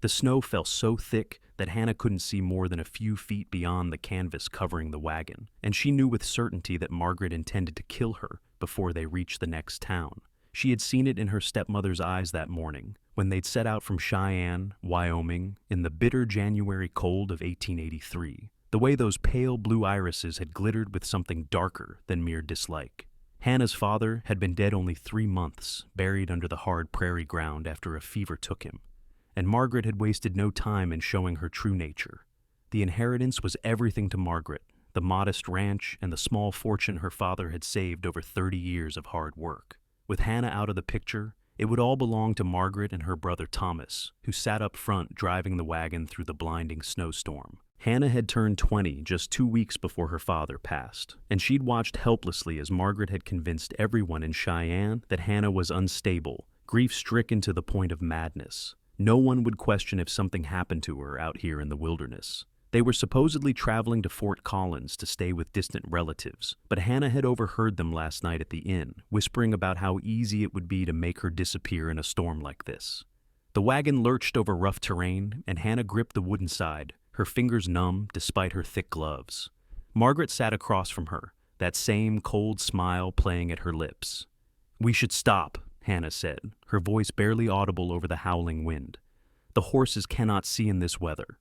The snow fell so thick that Hannah couldn't see more than a few feet beyond the canvas covering the wagon, and she knew with certainty that Margaret intended to kill her before they reached the next town. She had seen it in her stepmother's eyes that morning, when they'd set out from Cheyenne, Wyoming, in the bitter January cold of 1883. The way those pale blue irises had glittered with something darker than mere dislike. Hannah's father had been dead only 3 months, buried under the hard prairie ground after a fever took him. And Margaret had wasted no time in showing her true nature. The inheritance was everything to Margaret, the modest ranch and the small fortune her father had saved over 30 years of hard work. With Hannah out of the picture, it would all belong to Margaret and her brother Thomas, who sat up front driving the wagon through the blinding snowstorm. Hannah had turned 20 just 2 weeks before her father passed, and she'd watched helplessly as Margaret had convinced everyone in Cheyenne that Hannah was unstable, grief-stricken to the point of madness. No one would question if something happened to her out here in the wilderness. They were supposedly traveling to Fort Collins to stay with distant relatives, but Hannah had overheard them last night at the inn, whispering about how easy it would be to make her disappear in a storm like this. The wagon lurched over rough terrain, and Hannah gripped the wooden side, her fingers numb despite her thick gloves. Margaret sat across from her, that same cold smile playing at her lips. "We should stop," Hannah said, her voice barely audible over the howling wind. "The horses cannot see in this weather."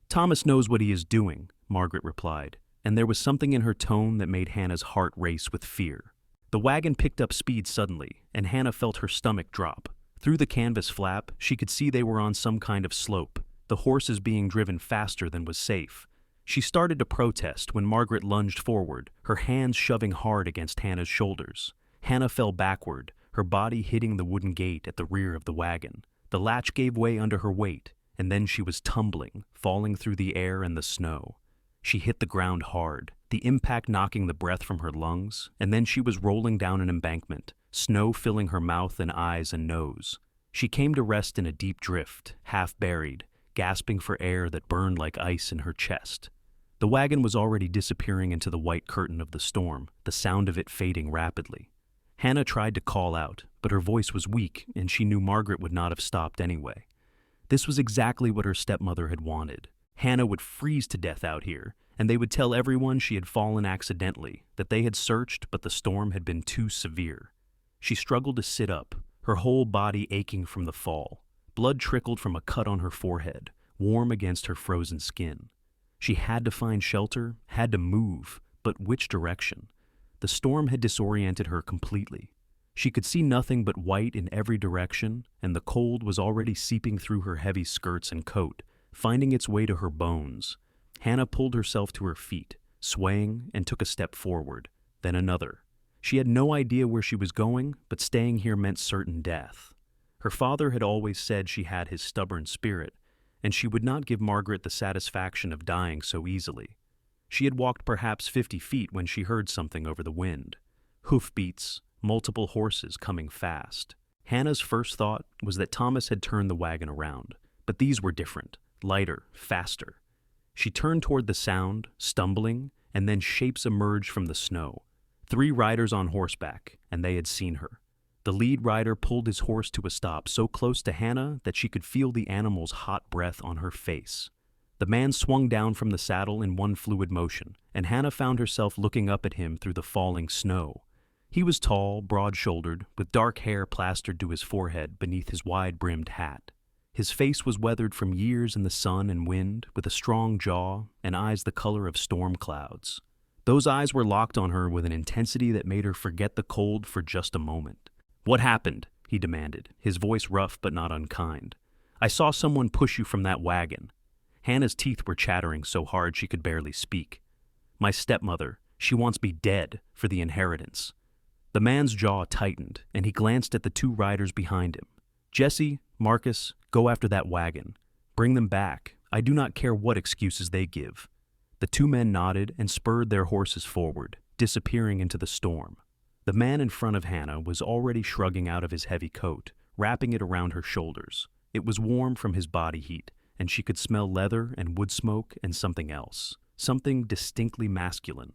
"Thomas knows what he is doing," Margaret replied, and there was something in her tone that made Hannah's heart race with fear. The wagon picked up speed suddenly, and Hannah felt her stomach drop. Through the canvas flap, she could see they were on some kind of slope, the horses being driven faster than was safe. She started to protest when Margaret lunged forward, her hands shoving hard against Hannah's shoulders. Hannah fell backward, her body hitting the wooden gate at the rear of the wagon. The latch gave way under her weight, and then she was tumbling, falling through the air and the snow. She hit the ground hard, the impact knocking the breath from her lungs, and then she was rolling down an embankment, snow filling her mouth and eyes and nose. She came to rest in a deep drift, half buried, gasping for air that burned like ice in her chest. The wagon was already disappearing into the white curtain of the storm, the sound of it fading rapidly. Hannah tried to call out, but her voice was weak, and she knew Margaret would not have stopped anyway. This was exactly what her stepmother had wanted. Hannah would freeze to death out here, and they would tell everyone she had fallen accidentally, that they had searched but the storm had been too severe. She struggled to sit up, her whole body aching from the fall. Blood trickled from a cut on her forehead, warm against her frozen skin. She had to find shelter, had to move, but which direction? The storm had disoriented her completely. She could see nothing but white in every direction, and the cold was already seeping through her heavy skirts and coat, finding its way to her bones. Hannah pulled herself to her feet, swaying, and took a step forward, then another. She had no idea where she was going, but staying here meant certain death. Her father had always said she had his stubborn spirit, and she would not give Margaret the satisfaction of dying so easily. She had walked perhaps 50 feet when she heard something over the wind. Hoofbeats, multiple horses coming fast. Hannah's first thought was that Thomas had turned the wagon around, but these were different, lighter, faster. She turned toward the sound, stumbling, and then shapes emerged from the snow. 3 riders on horseback, and they had seen her. The lead rider pulled his horse to a stop so close to Hannah that she could feel the animal's hot breath on her face. The man swung down from the saddle in one fluid motion, and Hannah found herself looking up at him through the falling snow. He was tall, broad-shouldered, with dark hair plastered to his forehead beneath his wide-brimmed hat. His face was weathered from years in the sun and wind, with a strong jaw and eyes the color of storm clouds. Those eyes were locked on her with an intensity that made her forget the cold for just a moment. "What happened?" he demanded, his voice rough but not unkind. "I saw someone push you from that wagon." Hannah's teeth were chattering so hard she could barely speak. "My stepmother, she wants me dead for the inheritance." The man's jaw tightened, and he glanced at the 2 riders behind him. "Jesse, Marcus, go after that wagon. Bring them back. I do not care what excuses they give." The 2 men nodded and spurred their horses forward, disappearing into the storm. The man in front of Hannah was already shrugging out of his heavy coat, wrapping it around her shoulders. It was warm from his body heat, and she could smell leather and wood smoke and something else, something distinctly masculine.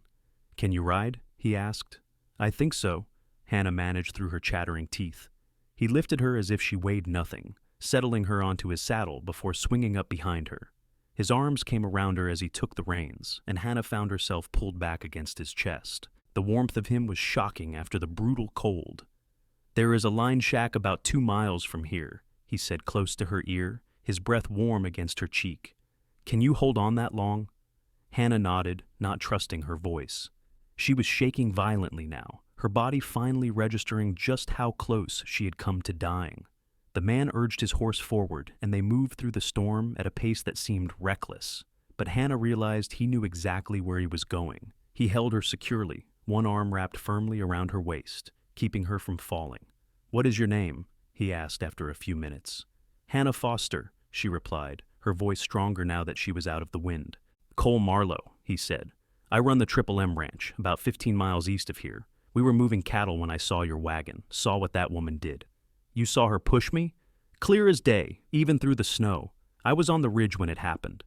"Can you ride?" he asked. "I think so," Hannah managed through her chattering teeth. He lifted her as if she weighed nothing. settling her onto his saddle before swinging up behind her. His arms came around her as he took the reins, and Hannah found herself pulled back against his chest. The warmth of him was shocking after the brutal cold. "There is a line shack about 2 miles from here," he said close to her ear, his breath warm against her cheek. "Can you hold on that long?" Hannah nodded, not trusting her voice. She was shaking violently now, her body finally registering just how close she had come to dying. The man urged his horse forward, and they moved through the storm at a pace that seemed reckless. But Hannah realized he knew exactly where he was going. He held her securely, one arm wrapped firmly around her waist, keeping her from falling. "What is your name?" he asked after a few minutes. "Hannah Foster," she replied, her voice stronger now that she was out of the wind. "Cole Marlowe," he said. "I run the Triple M Ranch, about 15 miles east of here. We were moving cattle when I saw your wagon, saw what that woman did." "You saw her push me?" "Clear as day, even through the snow. I was on the ridge when it happened."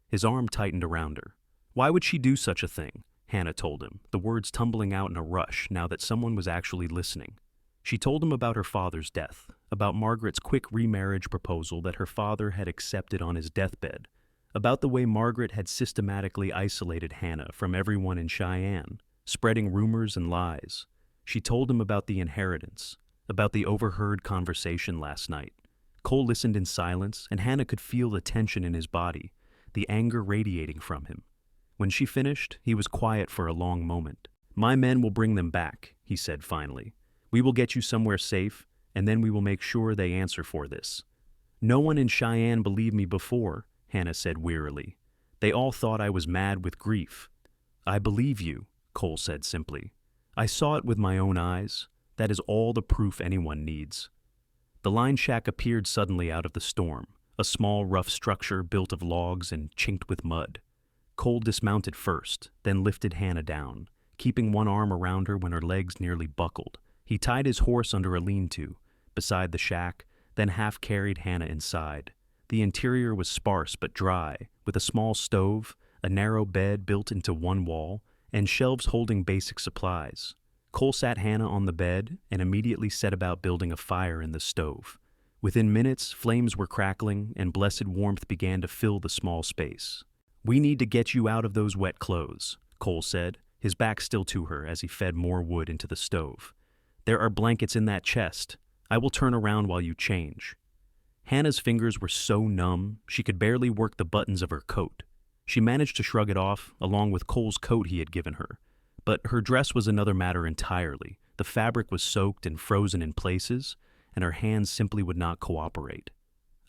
His arm tightened around her. "Why would she do such a thing?" Hannah told him, the words tumbling out in a rush now that someone was actually listening. She told him about her father's death, about Margaret's quick remarriage proposal that her father had accepted on his deathbed, about the way Margaret had systematically isolated Hannah from everyone in Cheyenne, spreading rumors and lies. She told him about the inheritance, about the overheard conversation last night. Cole listened in silence, and Hannah could feel the tension in his body, the anger radiating from him. When she finished, he was quiet for a long moment. "My men will bring them back," he said finally. "We will get you somewhere safe, and then we will make sure they answer for this." "No one in Cheyenne believed me before," Hannah said wearily. "They all thought I was mad with grief." "I believe you," Cole said simply. "I saw it with my own eyes. That is all the proof anyone needs." The line shack appeared suddenly out of the storm, a small, rough structure built of logs and chinked with mud. Cole dismounted first, then lifted Hannah down, keeping one arm around her when her legs nearly buckled. He tied his horse under a lean-to, beside the shack, then half-carried Hannah inside. The interior was sparse but dry, with a small stove, a narrow bed built into one wall, and shelves holding basic supplies. Cole sat Hannah on the bed and immediately set about building a fire in the stove. Within minutes, flames were crackling and blessed warmth began to fill the small space. "We need to get you out of those wet clothes," Cole said, his back still to her as he fed more wood into the stove. "There are blankets in that chest. I will turn around while you change." Hannah's fingers were so numb, she could barely work the buttons of her coat. She managed to shrug it off, along with Cole's coat he had given her. But her dress was another matter entirely. The fabric was soaked and frozen in places, and her hands simply would not cooperate.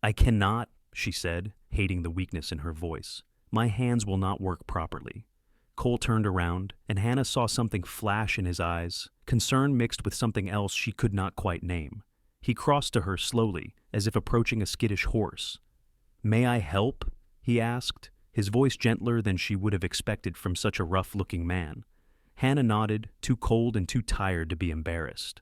"I cannot," she said, hating the weakness in her voice. "My hands will not work properly." Cole turned around, and Hannah saw something flash in his eyes, concern mixed with something else she could not quite name. He crossed to her slowly, as if approaching a skittish horse. "May I help?" he asked, his voice gentler than she would have expected from such a rough-looking man. Hannah nodded, too cold and too tired to be embarrassed.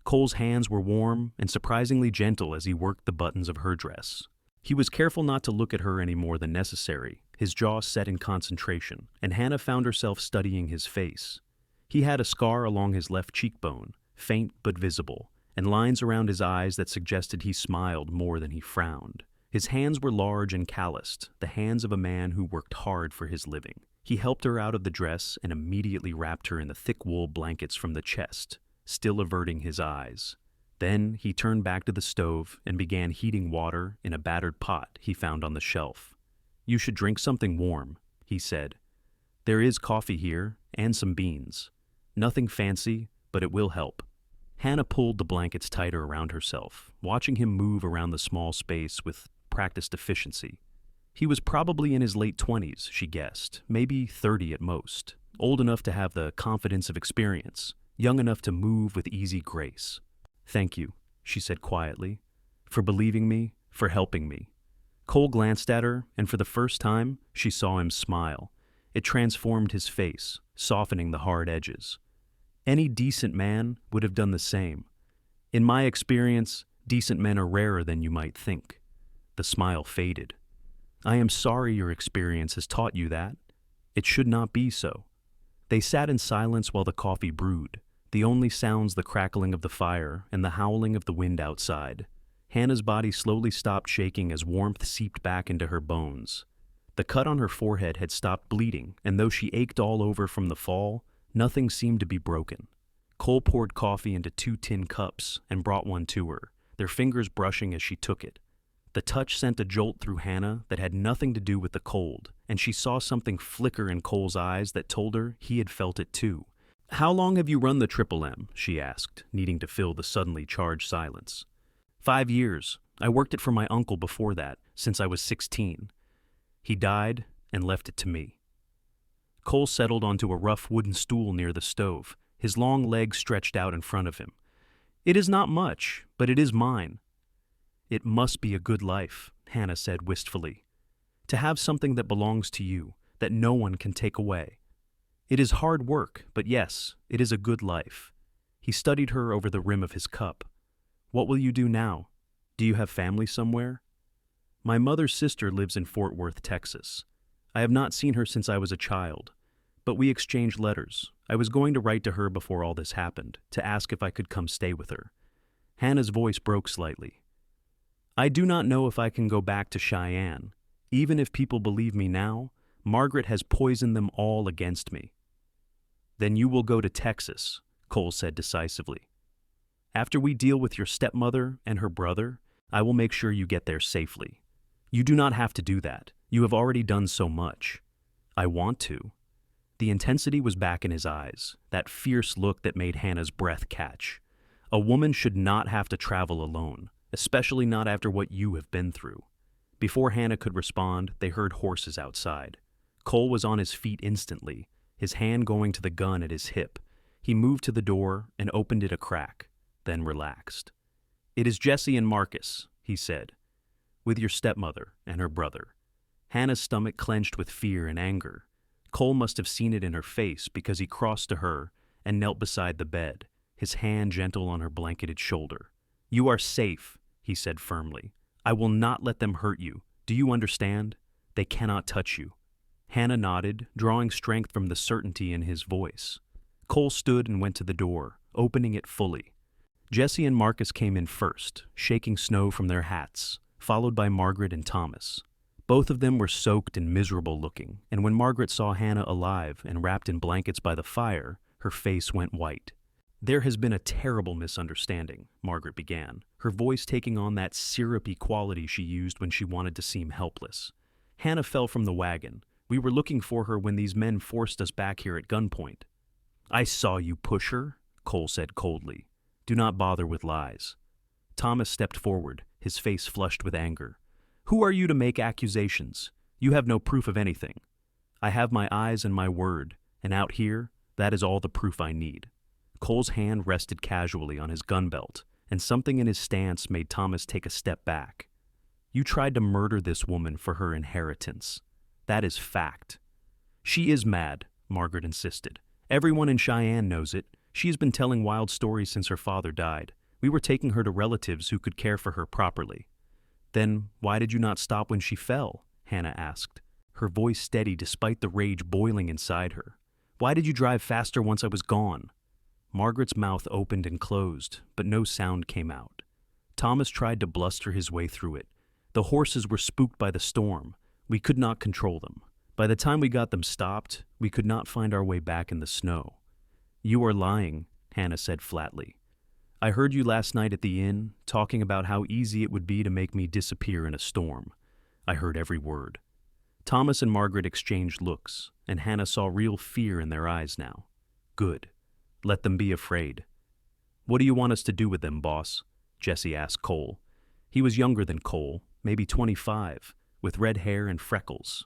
Cole's hands were warm and surprisingly gentle as he worked the buttons of her dress. He was careful not to look at her any more than necessary, his jaw set in concentration, and Hannah found herself studying his face. He had a scar along his left cheekbone, faint but visible, and lines around his eyes that suggested he smiled more than he frowned. His hands were large and calloused, the hands of a man who worked hard for his living. He helped her out of the dress and immediately wrapped her in the thick wool blankets from the chest, still averting his eyes. Then he turned back to the stove and began heating water in a battered pot he found on the shelf. "You should drink something warm," he said. "There is coffee here, and some beans. Nothing fancy, but it will help." Hannah pulled the blankets tighter around herself, watching him move around the small space with practiced efficiency. He was probably in his late 20s, she guessed, maybe 30 at most, old enough to have the confidence of experience, young enough to move with easy grace. "Thank you," she said quietly, "for believing me, for helping me." Cole glanced at her, and for the first time, she saw him smile. It transformed his face, softening the hard edges. Any decent man would have done the same. In my experience, decent men are rarer than you might think. The smile faded. "I am sorry your experience has taught you that. It should not be so." They sat in silence while the coffee brewed, the only sounds the crackling of the fire and the howling of the wind outside. Hannah's body slowly stopped shaking as warmth seeped back into her bones. The cut on her forehead had stopped bleeding, and though she ached all over from the fall, nothing seemed to be broken. Cole poured coffee into 2 tin cups and brought one to her, their fingers brushing as she took it. The touch sent a jolt through Hannah that had nothing to do with the cold, and she saw something flicker in Cole's eyes that told her he had felt it too. "How long have you run the Triple M?" she asked, needing to fill the suddenly charged silence. 5 years. I worked it for my uncle before that, since I was 16. He died and left it to me. Cole settled onto a rough wooden stool near the stove, his long legs stretched out in front of him. "It is not much, but it is mine." "It must be a good life," Hannah said wistfully. "To have something that belongs to you, that no one can take away. It is hard work, but yes, it is a good life." He studied her over the rim of his cup. "What will you do now? Do you have family somewhere?" "My mother's sister lives in Fort Worth, Texas. I have not seen her since I was a child, but we exchanged letters. I was going to write to her before all this happened, to ask if I could come stay with her." Hannah's voice broke slightly. "I do not know if I can go back to Cheyenne. Even if people believe me now, Margaret has poisoned them all against me." "Then you will go to Texas," Cole said decisively. "After we deal with your stepmother and her brother, I will make sure you get there safely. You do not have to do that. You have already done so much." "I want to." The intensity was back in his eyes, that fierce look that made Hannah's breath catch. A woman should not have to travel alone, especially not after what you have been through. Before Hannah could respond, they heard horses outside. Cole was on his feet instantly, his hand going to the gun at his hip. He moved to the door and opened it a crack, then relaxed. "It is Jesse and Marcus," he said, "with your stepmother and her brother." Hannah's stomach clenched with fear and anger. Cole must have seen it in her face because he crossed to her and knelt beside the bed, his hand gentle on her blanketed shoulder. "You are safe," he said firmly. "I will not let them hurt you. Do you understand? They cannot touch you." Hannah nodded, drawing strength from the certainty in his voice. Cole stood and went to the door, opening it fully. Jesse and Marcus came in first, shaking snow from their hats, followed by Margaret and Thomas. Both of them were soaked and miserable looking, and when Margaret saw Hannah alive and wrapped in blankets by the fire, her face went white. "There has been a terrible misunderstanding," Margaret began, her voice taking on that syrupy quality she used when she wanted to seem helpless. "Hannah fell from the wagon. We were looking for her when these men forced us back here at gunpoint." "I saw you push her," Cole said coldly. "Do not bother with lies." Thomas stepped forward, his face flushed with anger. "Who are you to make accusations? You have no proof of anything. I have my eyes and my word, and out here, that is all the proof I need." Cole's hand rested casually on his gun belt, and something in his stance made Thomas take a step back. "You tried to murder this woman for her inheritance. That is fact." "She is mad," Margaret insisted. "Everyone in Cheyenne knows it. She has been telling wild stories since her father died. We were taking her to relatives who could care for her properly." "Then why did you not stop when she fell?" Hannah asked, her voice steady despite the rage boiling inside her. "Why did you drive faster once I was gone?" Margaret's mouth opened and closed, but no sound came out. Thomas tried to bluster his way through it. "The horses were spooked by the storm. We could not control them. By the time we got them stopped, we could not find our way back in the snow." "You are lying," Hannah said flatly. "I heard you last night at the inn, talking about how easy it would be to make me disappear in a storm. I heard every word." Thomas and Margaret exchanged looks, and Hannah saw real fear in their eyes now. "Good. Let them be afraid." "What do you want us to do with them, boss?" Jesse asked Cole. He was younger than Cole, maybe 25, with red hair and freckles.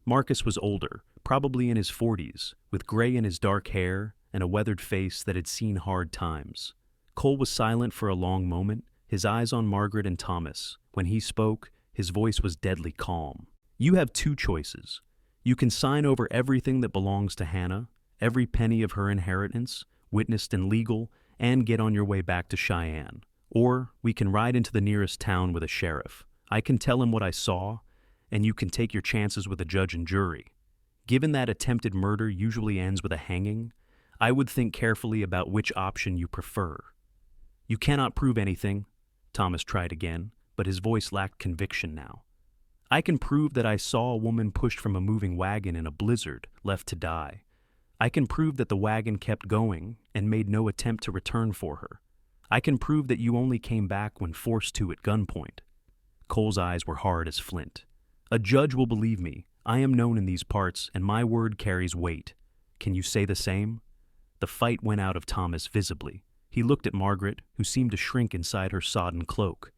Marcus was older, probably in his 40s, with gray in his dark hair and a weathered face that had seen hard times. Cole was silent for a long moment, his eyes on Margaret and Thomas. When he spoke, his voice was deadly calm. "You have 2 choices. You can sign over everything that belongs to Hannah, every penny of her inheritance, witnessed and legal, and get on your way back to Cheyenne. Or we can ride into the nearest town with a sheriff. I can tell him what I saw, and you can take your chances with a judge and jury. Given that attempted murder usually ends with a hanging, I would think carefully about which option you prefer. You cannot prove anything. Thomas tried again, but his voice lacked conviction now. I can prove that I saw a woman pushed from a moving wagon in a blizzard, left to die. I can prove that the wagon kept going and made no attempt to return for her. I can prove that you only came back when forced to at gunpoint. Cole's eyes were hard as flint. A judge will believe me. I am known in these parts, and my word carries weight. Can you say the same? The fight went out of Thomas visibly. He looked at Margaret, who seemed to shrink inside her sodden cloak.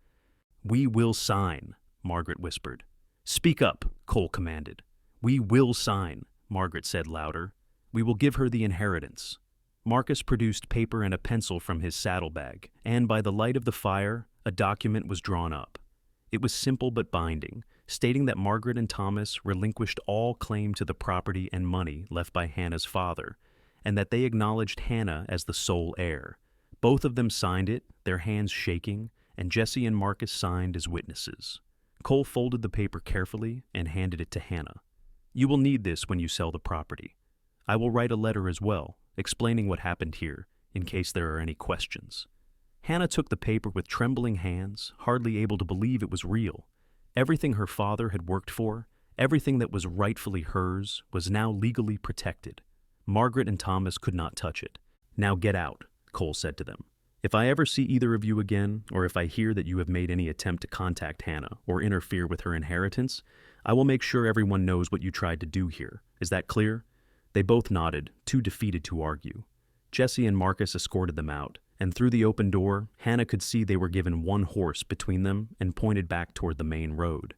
We will sign, Margaret whispered. Speak up, Cole commanded. We will sign, Margaret said louder. We will give her the inheritance. Marcus produced paper and a pencil from his saddlebag, and by the light of the fire, a document was drawn up. It was simple but binding, stating that Margaret and Thomas relinquished all claim to the property and money left by Hannah's father, and that they acknowledged Hannah as the sole heir. Both of them signed it, their hands shaking, and Jesse and Marcus signed as witnesses. Cole folded the paper carefully and handed it to Hannah. You will need this when you sell the property. I will write a letter as well, explaining what happened here, in case there are any questions. Hannah took the paper with trembling hands, hardly able to believe it was real. Everything her father had worked for, everything that was rightfully hers, was now legally protected. Margaret and Thomas could not touch it. Now get out, Cole said to them. If I ever see either of you again, or if I hear that you have made any attempt to contact Hannah or interfere with her inheritance, I will make sure everyone knows what you tried to do here. Is that clear? They both nodded, too defeated to argue. Jesse and Marcus escorted them out, and through the open door, Hannah could see they were given one horse between them and pointed back toward the main road.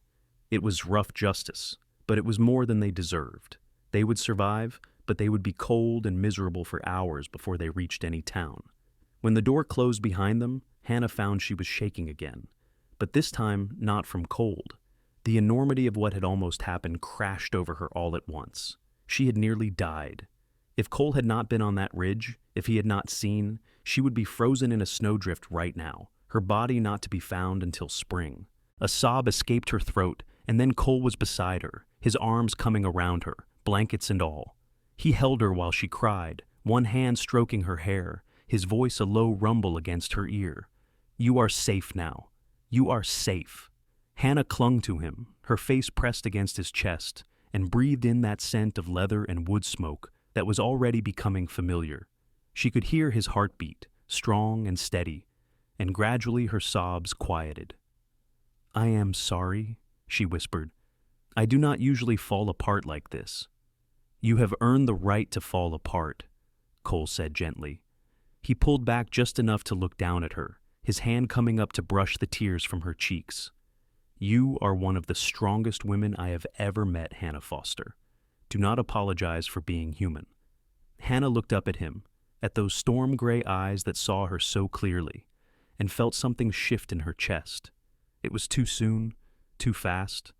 It was rough justice, but it was more than they deserved. They would survive, but they would be cold and miserable for hours before they reached any town. When the door closed behind them, Hannah found she was shaking again, but this time not from cold. The enormity of what had almost happened crashed over her all at once. She had nearly died. If Cole had not been on that ridge, if he had not seen, she would be frozen in a snowdrift right now, her body not to be found until spring. A sob escaped her throat, and then Cole was beside her, his arms coming around her, blankets and all. He held her while she cried, one hand stroking her hair, his voice a low rumble against her ear. You are safe now. You are safe. Hannah clung to him, her face pressed against his chest, and breathed in that scent of leather and wood smoke that was already becoming familiar. She could hear his heartbeat, strong and steady, and gradually her sobs quieted. I am sorry, she whispered. I do not usually fall apart like this. You have earned the right to fall apart, Cole said gently. He pulled back just enough to look down at her, his hand coming up to brush the tears from her cheeks. You are one of the strongest women I have ever met, Hannah Foster. Do not apologize for being human. Hannah looked up at him, at those storm-gray eyes that saw her so clearly, and felt something shift in her chest. It was too soon, too fast,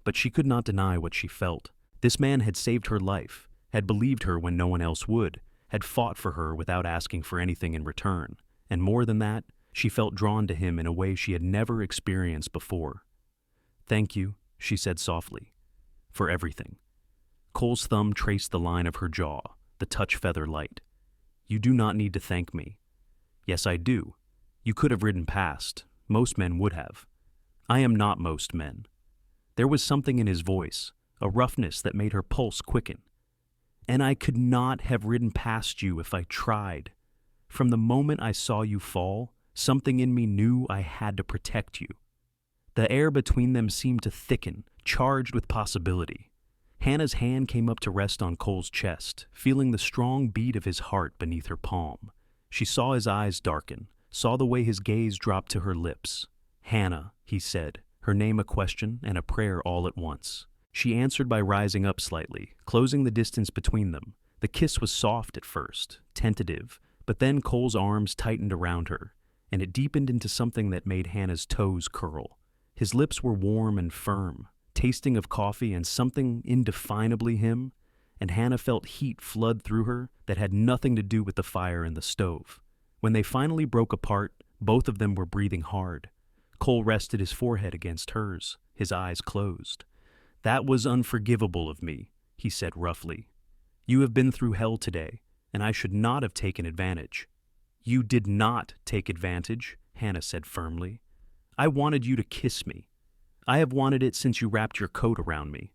but she could not deny what she felt. This man had saved her life, had believed her when no one else would, had fought for her without asking for anything in return, and more than that, she felt drawn to him in a way she had never experienced before. Thank you, she said softly, for everything. Cole's thumb traced the line of her jaw, the touch feather light. You do not need to thank me. Yes, I do. You could have ridden past. Most men would have. I am not most men. There was something in his voice, a roughness that made her pulse quicken. And I could not have ridden past you if I tried. From the moment I saw you fall, something in me knew I had to protect you. The air between them seemed to thicken, charged with possibility. Hannah's hand came up to rest on Cole's chest, feeling the strong beat of his heart beneath her palm. She saw his eyes darken, saw the way his gaze dropped to her lips. Hannah, he said, her name a question and a prayer all at once. She answered by rising up slightly, closing the distance between them. The kiss was soft at first, tentative, but then Cole's arms tightened around her, and it deepened into something that made Hannah's toes curl. His lips were warm and firm, tasting of coffee and something indefinably him, and Hannah felt heat flood through her that had nothing to do with the fire in the stove. When they finally broke apart, both of them were breathing hard. Cole rested his forehead against hers, his eyes closed. That was unforgivable of me, he said roughly. You have been through hell today, and I should not have taken advantage. You did not take advantage, Hannah said firmly. I wanted you to kiss me. I have wanted it since you wrapped your coat around me."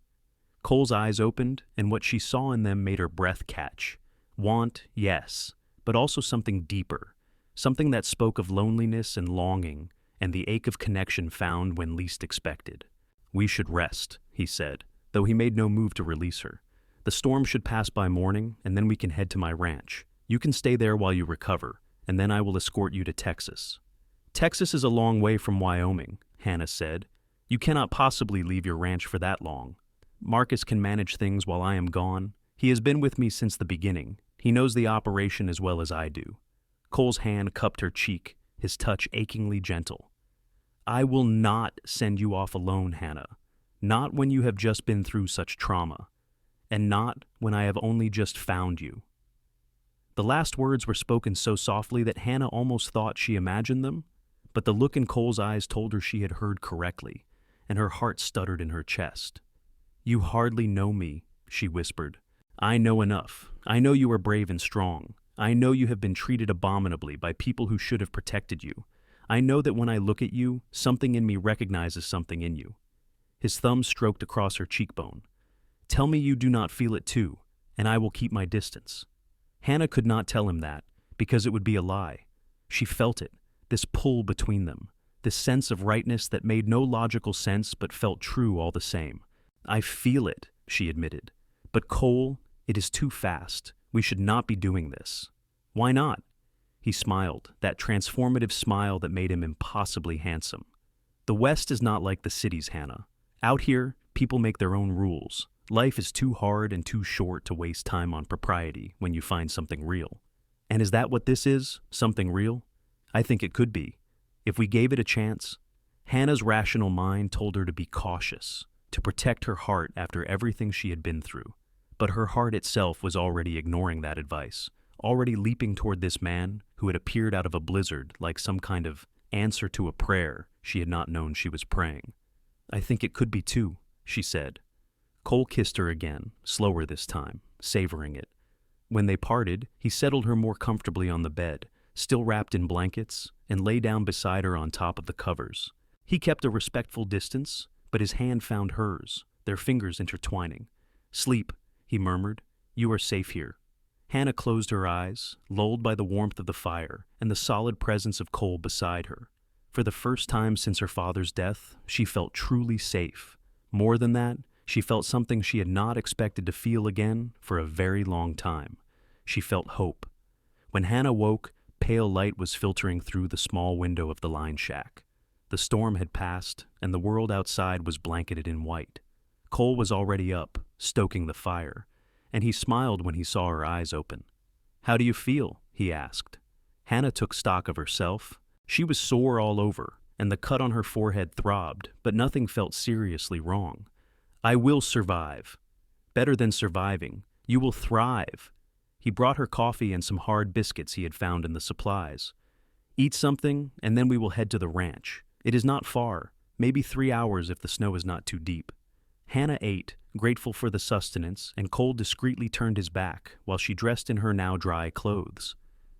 Cole's eyes opened, and what she saw in them made her breath catch. Want, yes, but also something deeper, something that spoke of loneliness and longing, and the ache of connection found when least expected. "We should rest," he said, though he made no move to release her. "The storm should pass by morning, and then we can head to my ranch. You can stay there while you recover, and then I will escort you to Texas." "Texas is a long way from Wyoming," Hannah said. "You cannot possibly leave your ranch for that long. Marcus can manage things while I am gone. He has been with me since the beginning. He knows the operation as well as I do." Cole's hand cupped her cheek, his touch achingly gentle. "I will not send you off alone, Hannah. Not when you have just been through such trauma. And not when I have only just found you." The last words were spoken so softly that Hannah almost thought she imagined them, but the look in Cole's eyes told her she had heard correctly, and her heart stuttered in her chest. "You hardly know me," she whispered. "I know enough. I know you are brave and strong. I know you have been treated abominably by people who should have protected you. I know that when I look at you, something in me recognizes something in you." His thumb stroked across her cheekbone. "Tell me you do not feel it too, and I will keep my distance." Hannah could not tell him that, because it would be a lie. She felt it, this pull between them, this sense of rightness that made no logical sense but felt true all the same. "I feel it," she admitted. "But Cole, it is too fast. We should not be doing this." "Why not?" He smiled, that transformative smile that made him impossibly handsome. "The West is not like the cities, Hannah. Out here, people make their own rules. Life is too hard and too short to waste time on propriety when you find something real." "And is that what this is? Something real?" "I think it could be. If we gave it a chance." Hannah's rational mind told her to be cautious, to protect her heart after everything she had been through. But her heart itself was already ignoring that advice, already leaping toward this man who had appeared out of a blizzard like some kind of answer to a prayer she had not known she was praying. "I think it could be too," she said. Cole kissed her again, slower this time, savoring it. When they parted, he settled her more comfortably on the bed, still wrapped in blankets, and lay down beside her on top of the covers. He kept a respectful distance, but his hand found hers, their fingers intertwining. "Sleep," he murmured. "You are safe here." Hannah closed her eyes, lulled by the warmth of the fire and the solid presence of Cole beside her. For the first time since her father's death, she felt truly safe. More than that, she felt something she had not expected to feel again for a very long time. She felt hope. When Hannah woke, pale light was filtering through the small window of the line shack. The storm had passed, and the world outside was blanketed in white. Cole was already up, stoking the fire, and he smiled when he saw her eyes open. "How do you feel?" he asked. Hannah took stock of herself. She was sore all over, and the cut on her forehead throbbed, but nothing felt seriously wrong. "I will survive." "Better than surviving. You will thrive." He brought her coffee and some hard biscuits he had found in the supplies. "Eat something, and then we will head to the ranch. It is not far, maybe 3 hours if the snow is not too deep." Hannah ate, grateful for the sustenance, and Cole discreetly turned his back while she dressed in her now dry clothes.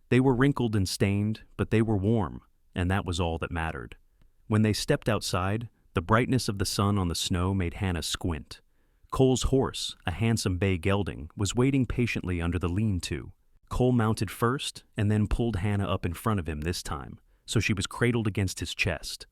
They were wrinkled and stained, but they were warm, and that was all that mattered. When they stepped outside, the brightness of the sun on the snow made Hannah squint. Cole's horse, a handsome bay gelding, was waiting patiently under the lean-to. Cole mounted first and then pulled Hannah up in front of him this time, so she was cradled against his chest.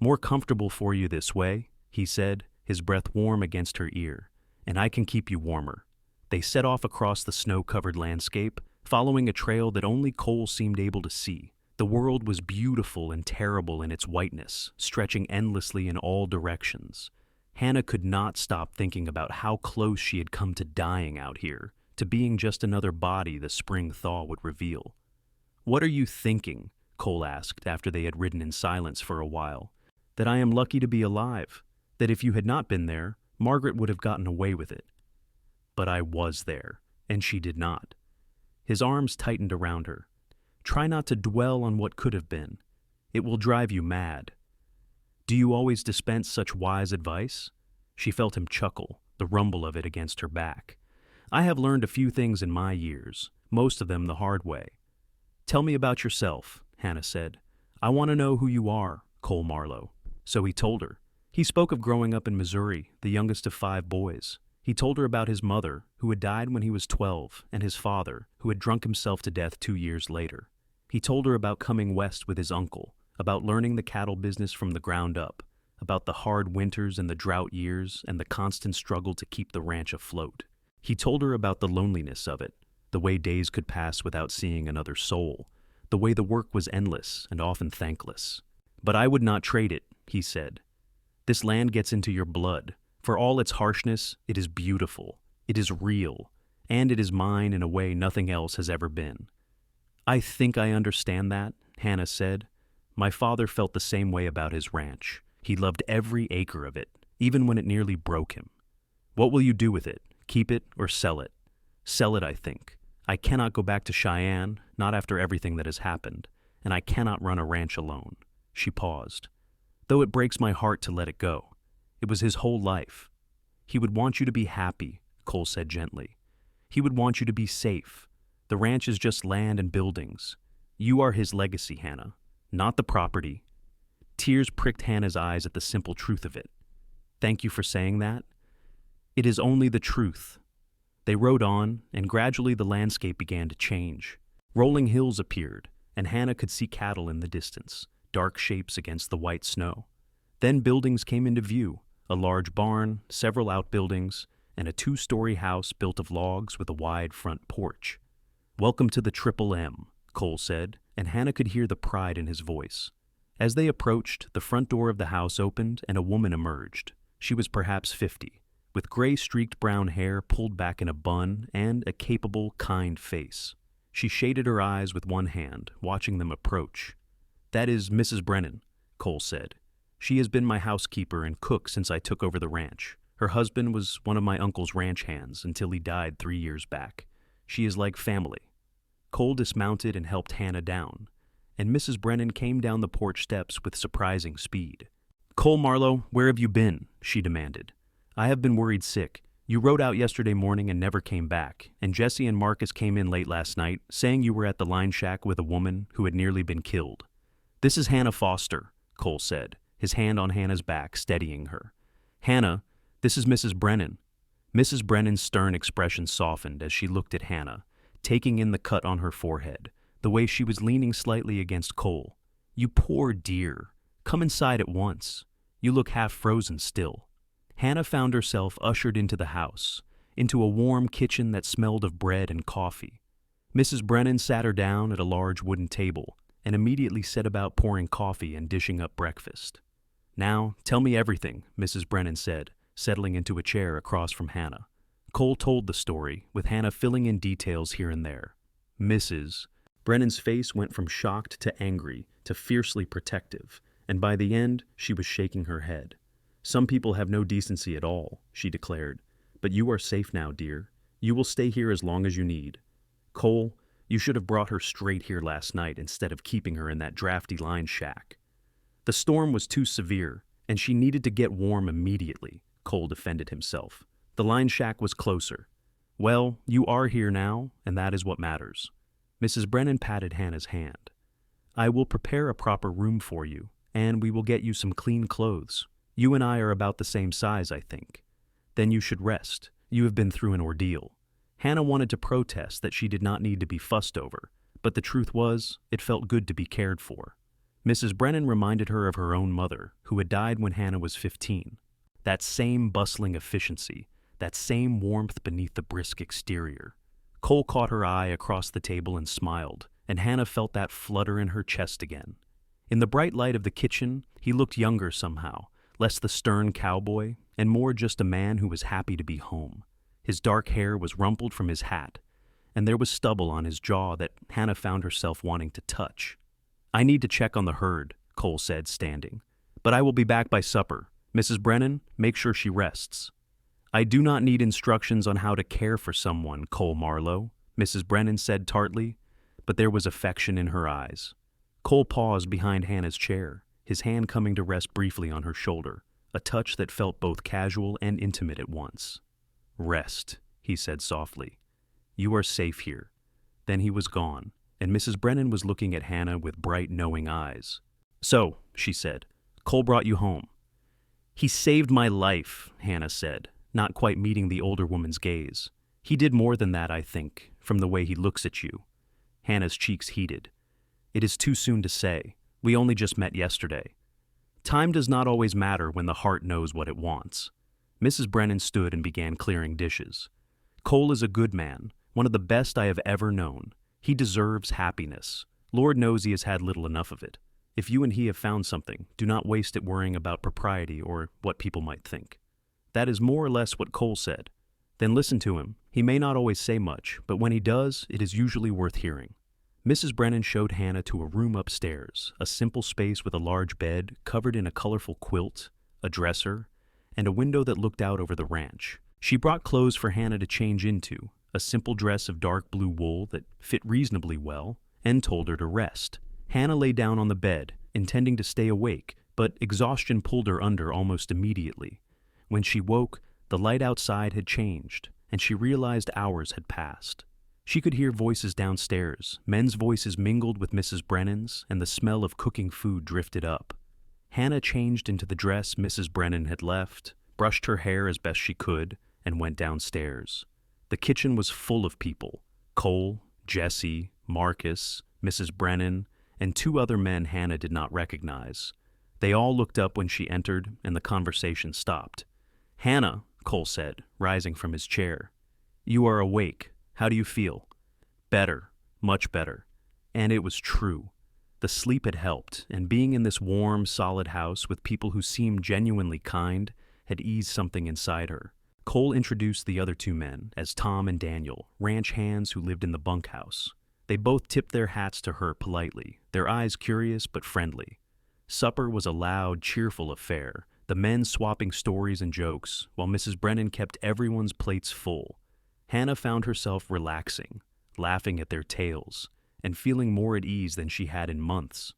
"More comfortable for you this way," he said, his breath warm against her ear, "and I can keep you warmer." They set off across the snow-covered landscape, following a trail that only Cole seemed able to see. The world was beautiful and terrible in its whiteness, stretching endlessly in all directions. Hannah could not stop thinking about how close she had come to dying out here, to being just another body the spring thaw would reveal. "What are you thinking?" Cole asked after they had ridden in silence for a while. "That I am lucky to be alive. That if you had not been there, Margaret would have gotten away with it." "But I was there, and she did not." His arms tightened around her. "Try not to dwell on what could have been. It will drive you mad." "Do you always dispense such wise advice?" She felt him chuckle, the rumble of it against her back. "I have learned a few things in my years, most of them the hard way." "Tell me about yourself," Hannah said. "I want to know who you are, Cole Marlowe. So he told her. He spoke of growing up in Missouri, the youngest of 5 boys. He told her about his mother, who had died when he was 12, and his father, who had drunk himself to death 2 years later. He told her about coming west with his uncle, about learning the cattle business from the ground up, about the hard winters and the drought years and the constant struggle to keep the ranch afloat. He told her about the loneliness of it, the way days could pass without seeing another soul, the way the work was endless and often thankless. "But I would not trade it," he said. "This land gets into your blood. For all its harshness, it is beautiful, it is real, and it is mine in a way nothing else has ever been." "I think I understand that," Hannah said. "My father felt the same way about his ranch. He loved every acre of it, even when it nearly broke him. What will you do with it? Keep it or sell it?" "Sell it, I think. I cannot go back to Cheyenne, not after everything that has happened, and I cannot run a ranch alone." She paused. "Though it breaks my heart to let it go. It was his whole life." "He would want you to be happy," Cole said gently. "He would want you to be safe. The ranch is just land and buildings. You are his legacy, Hannah, not the property." Tears pricked Hannah's eyes at the simple truth of it. "Thank you for saying that. It is only the truth." They rode on, and gradually the landscape began to change. Rolling hills appeared, and Hannah could see cattle in the distance, dark shapes against the white snow. Then buildings came into view, a large barn, several outbuildings, and a 2-story house built of logs with a wide front porch. "Welcome to the Triple M," Cole said, and Hannah could hear the pride in his voice. As they approached, the front door of the house opened and a woman emerged. She was perhaps 50, with gray-streaked brown hair pulled back in a bun and a capable, kind face. She shaded her eyes with one hand, watching them approach. "That is Mrs. Brennan," Cole said. "She has been my housekeeper and cook since I took over the ranch. Her husband was one of my uncle's ranch hands until he died 3 years back. She is like family." Cole dismounted and helped Hannah down, and Mrs. Brennan came down the porch steps with surprising speed. "Cole Marlowe, where have you been?" she demanded. "I have been worried sick. You rode out yesterday morning and never came back, and Jesse and Marcus came in late last night, saying you were at the line shack with a woman who had nearly been killed." "This is Hannah Foster," Cole said, his hand on Hannah's back, steadying her. "Hannah, this is Mrs. Brennan." Mrs. Brennan's stern expression softened as she looked at Hannah, taking in the cut on her forehead, the way she was leaning slightly against Cole. "You poor dear. Come inside at once. You look half frozen still." Hannah found herself ushered into the house, into a warm kitchen that smelled of bread and coffee. Mrs. Brennan sat her down at a large wooden table and immediately set about pouring coffee and dishing up breakfast. "Now, tell me everything," Mrs. Brennan said, settling into a chair across from Hannah. Cole told the story, with Hannah filling in details here and there. Mrs. Brennan's face went from shocked to angry to fiercely protective, and by the end, she was shaking her head. "Some people have no decency at all," she declared. "But you are safe now, dear. You will stay here as long as you need. Cole, you should have brought her straight here last night instead of keeping her in that drafty line shack." "The storm was too severe, and she needed to get warm immediately," Cole defended himself. "The line shack was closer. Well, you are here now, and that is what matters." Mrs. Brennan patted Hannah's hand. "I will prepare a proper room for you, and we will get you some clean clothes. You and I are about the same size, I think. Then you should rest. You have been through an ordeal." Hannah wanted to protest that she did not need to be fussed over, but the truth was, it felt good to be cared for. Mrs. Brennan reminded her of her own mother, who had died when Hannah was 15. That same bustling efficiency, that same warmth beneath the brisk exterior. Cole caught her eye across the table and smiled, and Hannah felt that flutter in her chest again. In the bright light of the kitchen, he looked younger somehow, less the stern cowboy, and more just a man who was happy to be home. His dark hair was rumpled from his hat, and there was stubble on his jaw that Hannah found herself wanting to touch. "I need to check on the herd," Cole said, standing. "But I will be back by supper. Mrs. Brennan, make sure she rests." "I do not need instructions on how to care for someone, Cole Marlowe," Mrs. Brennan said tartly, but there was affection in her eyes. Cole paused behind Hannah's chair, his hand coming to rest briefly on her shoulder, a touch that felt both casual and intimate at once. "Rest," he said softly. "You are safe here." Then he was gone, and Mrs. Brennan was looking at Hannah with bright, knowing eyes. "So," she said, Cole brought you home." "He saved my life," Hannah said, not quite meeting the older woman's gaze. "He did more than that, I think, from the way he looks at you." Hannah's cheeks heated. "It is too soon to say. We only just met yesterday." Time does not always matter when the heart knows what it wants. Mrs. Brennan stood and began clearing dishes. "Cole is a good man, one of the best I have ever known. He deserves happiness. Lord knows he has had little enough of it. If you and he have found something, do not waste it worrying about propriety or what people might think." That is more or less what Cole said. Then listen to him. He may not always say much, but when he does, it is usually worth hearing. Mrs. Brennan showed Hannah to a room upstairs, a simple space with a large bed covered in a colorful quilt, a dresser, and a window that looked out over the ranch. She brought clothes for Hannah to change into, a simple dress of dark blue wool that fit reasonably well, and told her to rest. Hannah lay down on the bed, intending to stay awake, but exhaustion pulled her under almost immediately. When she woke, the light outside had changed, and she realized hours had passed. She could hear voices downstairs, men's voices mingled with Mrs. Brennan's, and the smell of cooking food drifted up. Hannah changed into the dress Mrs. Brennan had left, brushed her hair as best she could, and went downstairs. The kitchen was full of people: Cole, Jesse, Marcus, Mrs. Brennan, and two other men Hannah did not recognize. They all looked up when she entered, and the conversation stopped. "Hannah," Cole said, rising from his chair, "you are awake. How do you feel?" "Better, much better." And it was true. The sleep had helped, and being in this warm, solid house with people who seemed genuinely kind had eased something inside her. Cole introduced the other two men as Tom and Daniel, ranch hands who lived in the bunkhouse. They both tipped their hats to her politely, their eyes curious but friendly. Supper was a loud, cheerful affair, the men swapping stories and jokes, while Mrs. Brennan kept everyone's plates full. Hannah found herself relaxing, laughing at their tales, and feeling more at ease than she had in months.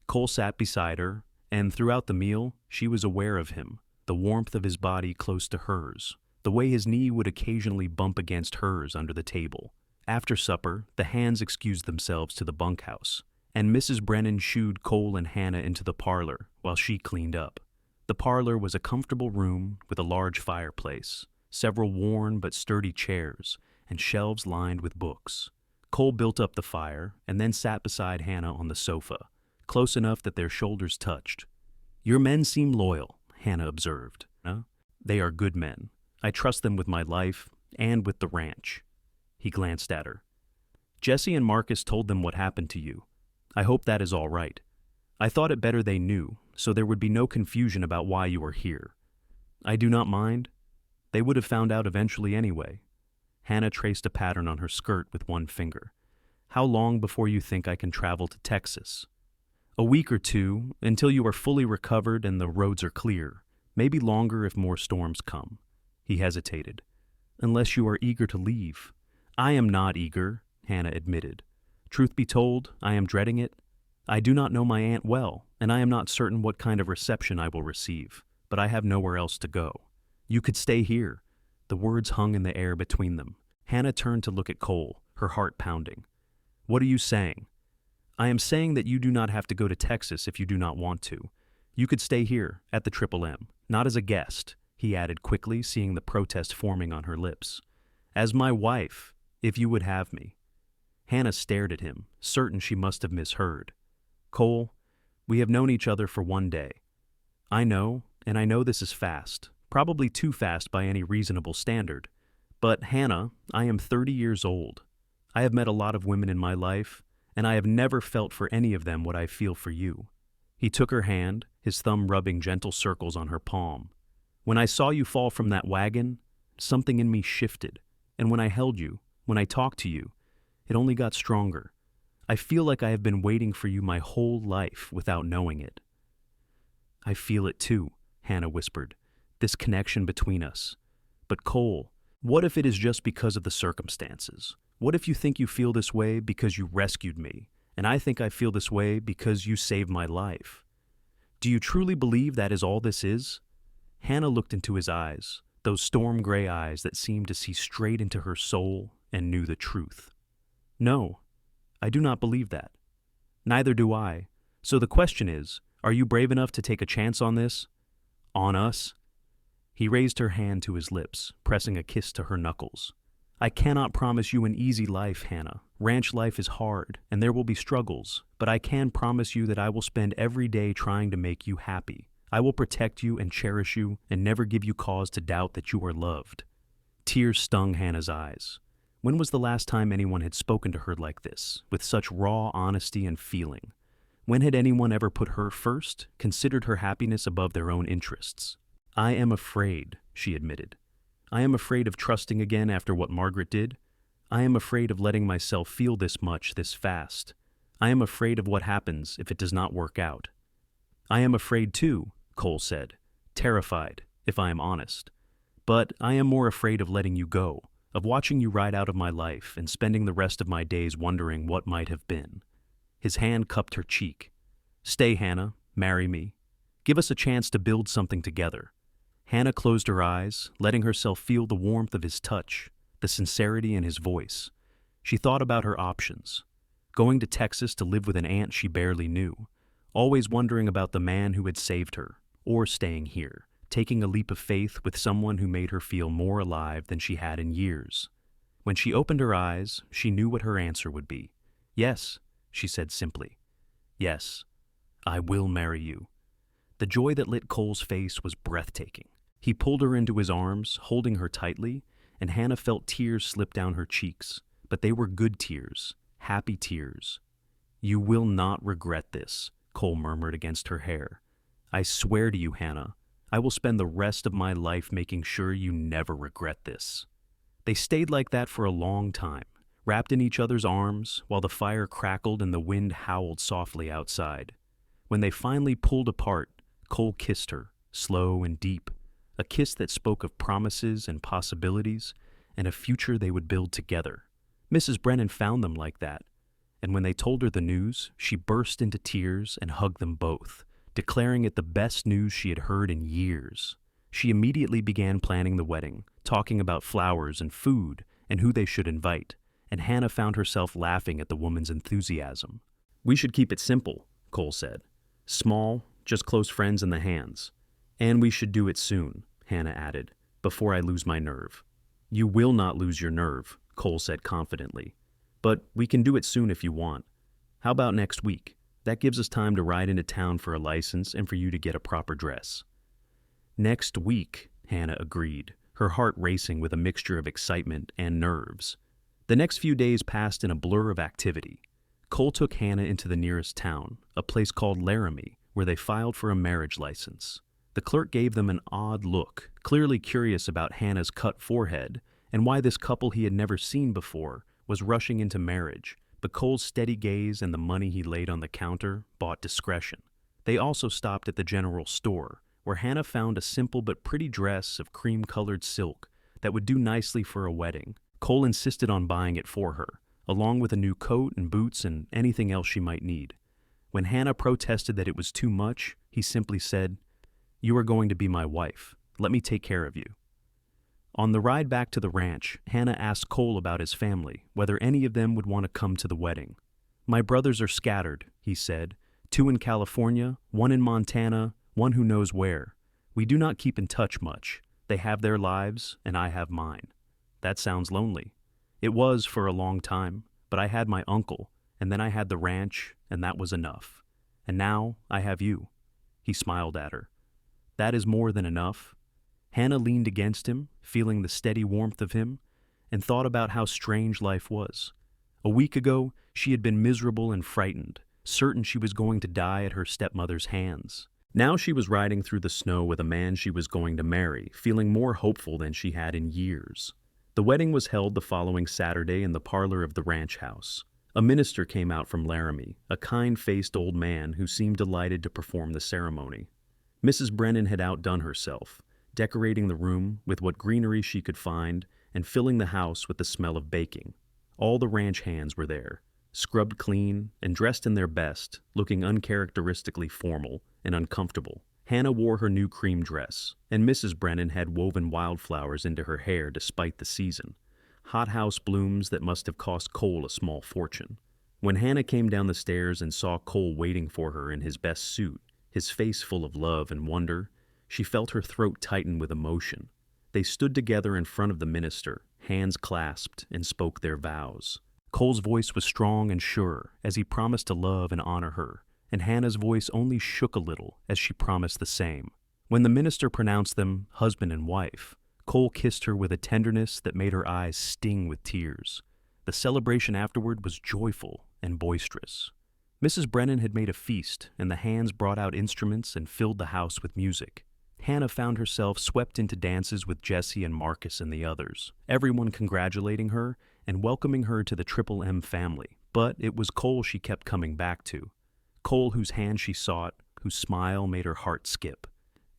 Cole sat beside her, and throughout the meal, she was aware of him, the warmth of his body close to hers, the way his knee would occasionally bump against hers under the table. After supper, the hands excused themselves to the bunkhouse, and Mrs. Brennan shooed Cole and Hannah into the parlor while she cleaned up. The parlor was a comfortable room with a large fireplace, several worn but sturdy chairs, and shelves lined with books. Cole built up the fire and then sat beside Hannah on the sofa, close enough that their shoulders touched. "Your men seem loyal," Hannah observed. "They are good men. I trust them with my life and with the ranch." He glanced at her. "Jesse and Marcus told them what happened to you. I hope that is all right. I thought it better they knew, so there would be no confusion about why you are here. I do not mind. They would have found out eventually anyway." Hannah traced a pattern on her skirt with one finger. "How long before you think I can travel to Texas?" "A week or two, until you are fully recovered and the roads are clear. Maybe longer if more storms come." He hesitated. "Unless you are eager to leave." "I am not eager," Hannah admitted. "Truth be told, I am dreading it. I do not know my aunt well, and I am not certain what kind of reception I will receive, but I have nowhere else to go. You could stay here." The words hung in the air between them. Hannah turned to look at Cole, her heart pounding. "What are you saying?" "I am saying that you do not have to go to Texas if you do not want to. You could stay here, at the M, not as a guest," he added quickly, seeing the protest forming on her lips. "As my wife, if you would have me." Hannah stared at him, certain she must have misheard. "Cole, we have known each other for one day. I know, and I know this is fast, probably too fast by any reasonable standard. But, Hannah, I am 30 years old. I have met a lot of women in my life, and I have never felt for any of them what I feel for you." He took her hand, his thumb rubbing gentle circles on her palm. "When I saw you fall from that wagon, something in me shifted, and when I held you, when I talked to you, it only got stronger. I feel like I have been waiting for you my whole life without knowing it." "I feel it too," Hannah whispered, "this connection between us. But Cole, what if it is just because of the circumstances? What if you think you feel this way because you rescued me, and I think I feel this way because you saved my life? Do you truly believe that is all this is?" Hannah looked into his eyes, those storm gray eyes that seemed to see straight into her soul and knew the truth. "No, I do not believe that." "Neither do I. So the question is, Are you brave enough to take a chance on this? On us?" He raised her hand to his lips, pressing a kiss to her knuckles. "I cannot promise you an easy life, Hannah. Ranch life is hard, and there will be struggles, but I can promise you that I will spend every day trying to make you happy. I will protect you and cherish you and never give you cause to doubt that you are loved." Tears stung Hannah's eyes. When was the last time anyone had spoken to her like this, with such raw honesty and feeling? When had anyone ever put her first, considered her happiness above their own interests? "I am afraid," she admitted. "I am afraid of trusting again after what Margaret did. I am afraid of letting myself feel this much this fast. I am afraid of what happens if it does not work out." "I am afraid too," Cole said, terrified, if I am honest. "But I am more afraid of letting you go, of watching you ride out of my life and spending the rest of my days wondering what might have been." His hand cupped her cheek. "Stay, Hannah. Marry me. Give us a chance to build something together." Hannah closed her eyes, letting herself feel the warmth of his touch, the sincerity in his voice. She thought about her options. Going to Texas to live with an aunt she barely knew, always wondering about the man who had saved her, or staying here, taking a leap of faith with someone who made her feel more alive than she had in years. When she opened her eyes, she knew what her answer would be. "Yes," she said simply. "Yes, I will marry you." The joy that lit Cole's face was breathtaking. He pulled her into his arms, holding her tightly, and Hannah felt tears slip down her cheeks, but they were good tears, happy tears. "You will not regret this," Cole murmured against her hair. "I swear to you, Hannah, I will spend the rest of my life making sure you never regret this." They stayed like that for a long time, wrapped in each other's arms while the fire crackled and the wind howled softly outside. When they finally pulled apart, Cole kissed her, slow and deep, a kiss that spoke of promises and possibilities and a future they would build together. Mrs. Brennan found them like that, and when they told her the news, she burst into tears and hugged them both, declaring it the best news she had heard in years. She immediately began planning the wedding, talking about flowers and food and who they should invite, and Hannah found herself laughing at the woman's enthusiasm. "We should keep it simple," Cole said. "Small, just close friends in the hands. And we should do it soon," Hannah added, "before I lose my nerve." "You will not lose your nerve," Cole said confidently. "But we can do it soon if you want. How about next week? That gives us time to ride into town for a license and for you to get a proper dress." "Next week," Hannah agreed, her heart racing with a mixture of excitement and nerves. The next few days passed in a blur of activity. Cole took Hannah into the nearest town, a place called Laramie, where they filed for a marriage license. The clerk gave them an odd look, clearly curious about Hannah's cut forehead and why this couple he had never seen before was rushing into marriage, but Cole's steady gaze and the money he laid on the counter bought discretion. They also stopped at the general store, where Hannah found a simple but pretty dress of cream-colored silk that would do nicely for a wedding. Cole insisted on buying it for her, along with a new coat and boots and anything else she might need. When Hannah protested that it was too much, he simply said, "You are going to be my wife. Let me take care of you." On the ride back to the ranch, Hannah asked Cole about his family, whether any of them would want to come to the wedding. "My brothers are scattered," he said, "2 in California, 1 in Montana, 1 who knows where. We do not keep in touch much. They have their lives, and I have mine." "That sounds lonely." "It was for a long time, but I had my uncle, and then I had the ranch, and that was enough. And now I have you." He smiled at her. "That is more than enough." Hannah leaned against him, feeling the steady warmth of him, and thought about how strange life was. A week ago, she had been miserable and frightened, certain she was going to die at her stepmother's hands. Now she was riding through the snow with a man she was going to marry, feeling more hopeful than she had in years. The wedding was held the following Saturday in the parlor of the ranch house. A minister came out from Laramie, a kind-faced old man who seemed delighted to perform the ceremony. Mrs. Brennan had outdone herself, decorating the room with what greenery she could find and filling the house with the smell of baking. All the ranch hands were there, scrubbed clean and dressed in their best, looking uncharacteristically formal and uncomfortable. Hannah wore her new cream dress, and Mrs. Brennan had woven wildflowers into her hair despite the season, hothouse blooms that must have cost Cole a small fortune. When Hannah came down the stairs and saw Cole waiting for her in his best suit, his face full of love and wonder. She felt her throat tighten with emotion. They stood together in front of the minister, hands clasped, and spoke their vows. Cole's voice was strong and sure as he promised to love and honor her, and Hannah's voice only shook a little as she promised the same. When the minister pronounced them husband and wife, Cole kissed her with a tenderness that made her eyes sting with tears. The celebration afterward was joyful and boisterous. Mrs. Brennan had made a feast, and the hands brought out instruments and filled the house with music. Hannah found herself swept into dances with Jesse and Marcus and the others, everyone congratulating her and welcoming her to the Triple M family. But it was Cole she kept coming back to. Cole whose hand she sought, whose smile made her heart skip.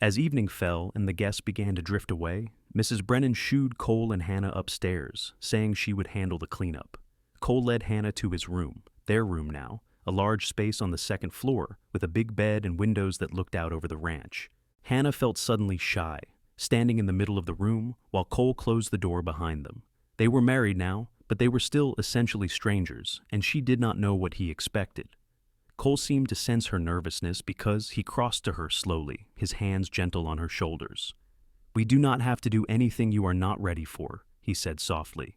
As evening fell and the guests began to drift away, Mrs. Brennan shooed Cole and Hannah upstairs, saying she would handle the cleanup. Cole led Hannah to his room, their room now, a large space on the second floor with a big bed and windows that looked out over the ranch. Hannah felt suddenly shy, standing in the middle of the room while Cole closed the door behind them. They were married now, but they were still essentially strangers, and she did not know what he expected. Cole seemed to sense her nervousness because he crossed to her slowly, his hands gentle on her shoulders. "We do not have to do anything you are not ready for," he said softly.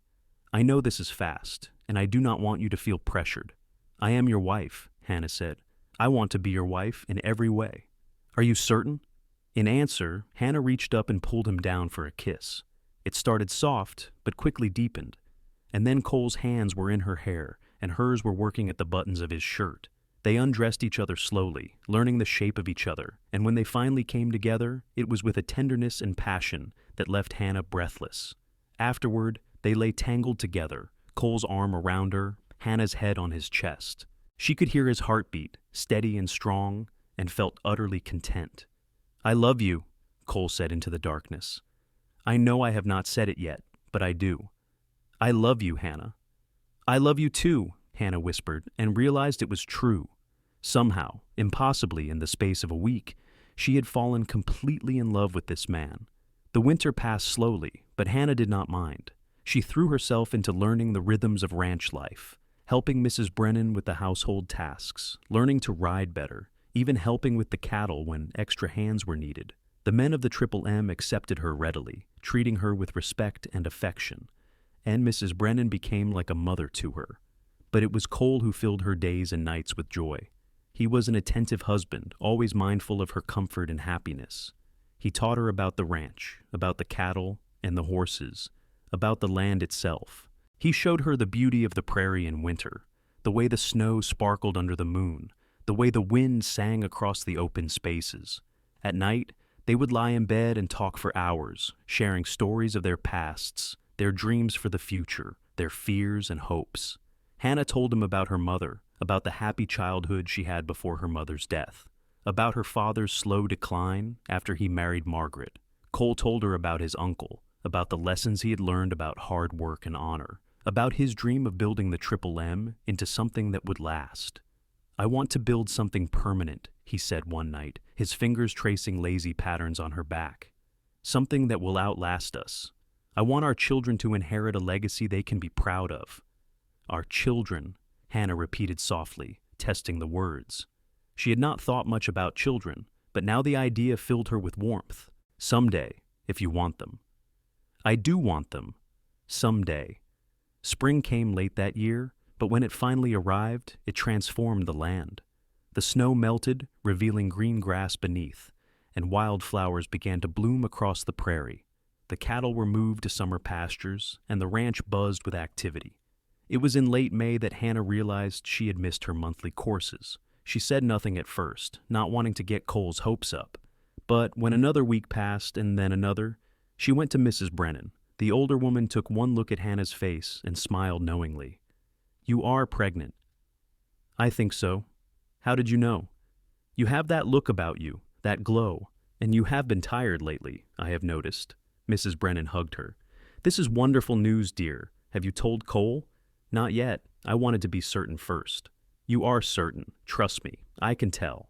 "I know this is fast, and I do not want you to feel pressured." "I am your wife," Hannah said. "I want to be your wife in every way." "Are you certain?" In answer, Hannah reached up and pulled him down for a kiss. It started soft, but quickly deepened. And then Cole's hands were in her hair, and hers were working at the buttons of his shirt. They undressed each other slowly, learning the shape of each other, and when they finally came together, it was with a tenderness and passion that left Hannah breathless. Afterward, they lay tangled together, Cole's arm around her, Hannah's head on his chest. She could hear his heartbeat, steady and strong, and felt utterly content. "I love you," Cole said into the darkness. "I know I have not said it yet, but I do. I love you, Hannah." "I love you too," Hannah whispered, and realized it was true. Somehow, impossibly in the space of a week, she had fallen completely in love with this man. The winter passed slowly, but Hannah did not mind. She threw herself into learning the rhythms of ranch life, helping Mrs. Brennan with the household tasks, learning to ride better, even helping with the cattle when extra hands were needed. The men of the Triple M accepted her readily, treating her with respect and affection, and Mrs. Brennan became like a mother to her. But it was Cole who filled her days and nights with joy. He was an attentive husband, always mindful of her comfort and happiness. He taught her about the ranch, about the cattle and the horses, about the land itself. He showed her the beauty of the prairie in winter, the way the snow sparkled under the moon, the way the wind sang across the open spaces. At night, they would lie in bed and talk for hours, sharing stories of their pasts, their dreams for the future, their fears and hopes. Hannah told him about her mother, about the happy childhood she had before her mother's death, about her father's slow decline after he married Margaret. Cole told her about his uncle, about the lessons he had learned about hard work and honor, about his dream of building the Triple M into something that would last. "I want to build something permanent," he said one night, his fingers tracing lazy patterns on her back. "Something that will outlast us. I want our children to inherit a legacy they can be proud of." "Our children," Hannah repeated softly, testing the words. She had not thought much about children, but now the idea filled her with warmth. "Someday, if you want them." "I do want them. Someday." Spring came late that year, but when it finally arrived, it transformed the land. The snow melted, revealing green grass beneath, and wildflowers began to bloom across the prairie. The cattle were moved to summer pastures, and the ranch buzzed with activity. It was in late May that Hannah realized she had missed her monthly courses. She said nothing at first, not wanting to get Cole's hopes up. But when another week passed and then another, she went to Mrs. Brennan. The older woman took one look at Hannah's face and smiled knowingly. "You are pregnant." "I think so. How did you know?" "You have that look about you, that glow, and you have been tired lately, I have noticed." Mrs. Brennan hugged her. "This is wonderful news, dear. Have you told Cole?" "Not yet. I wanted to be certain first." "You are certain. Trust me. I can tell."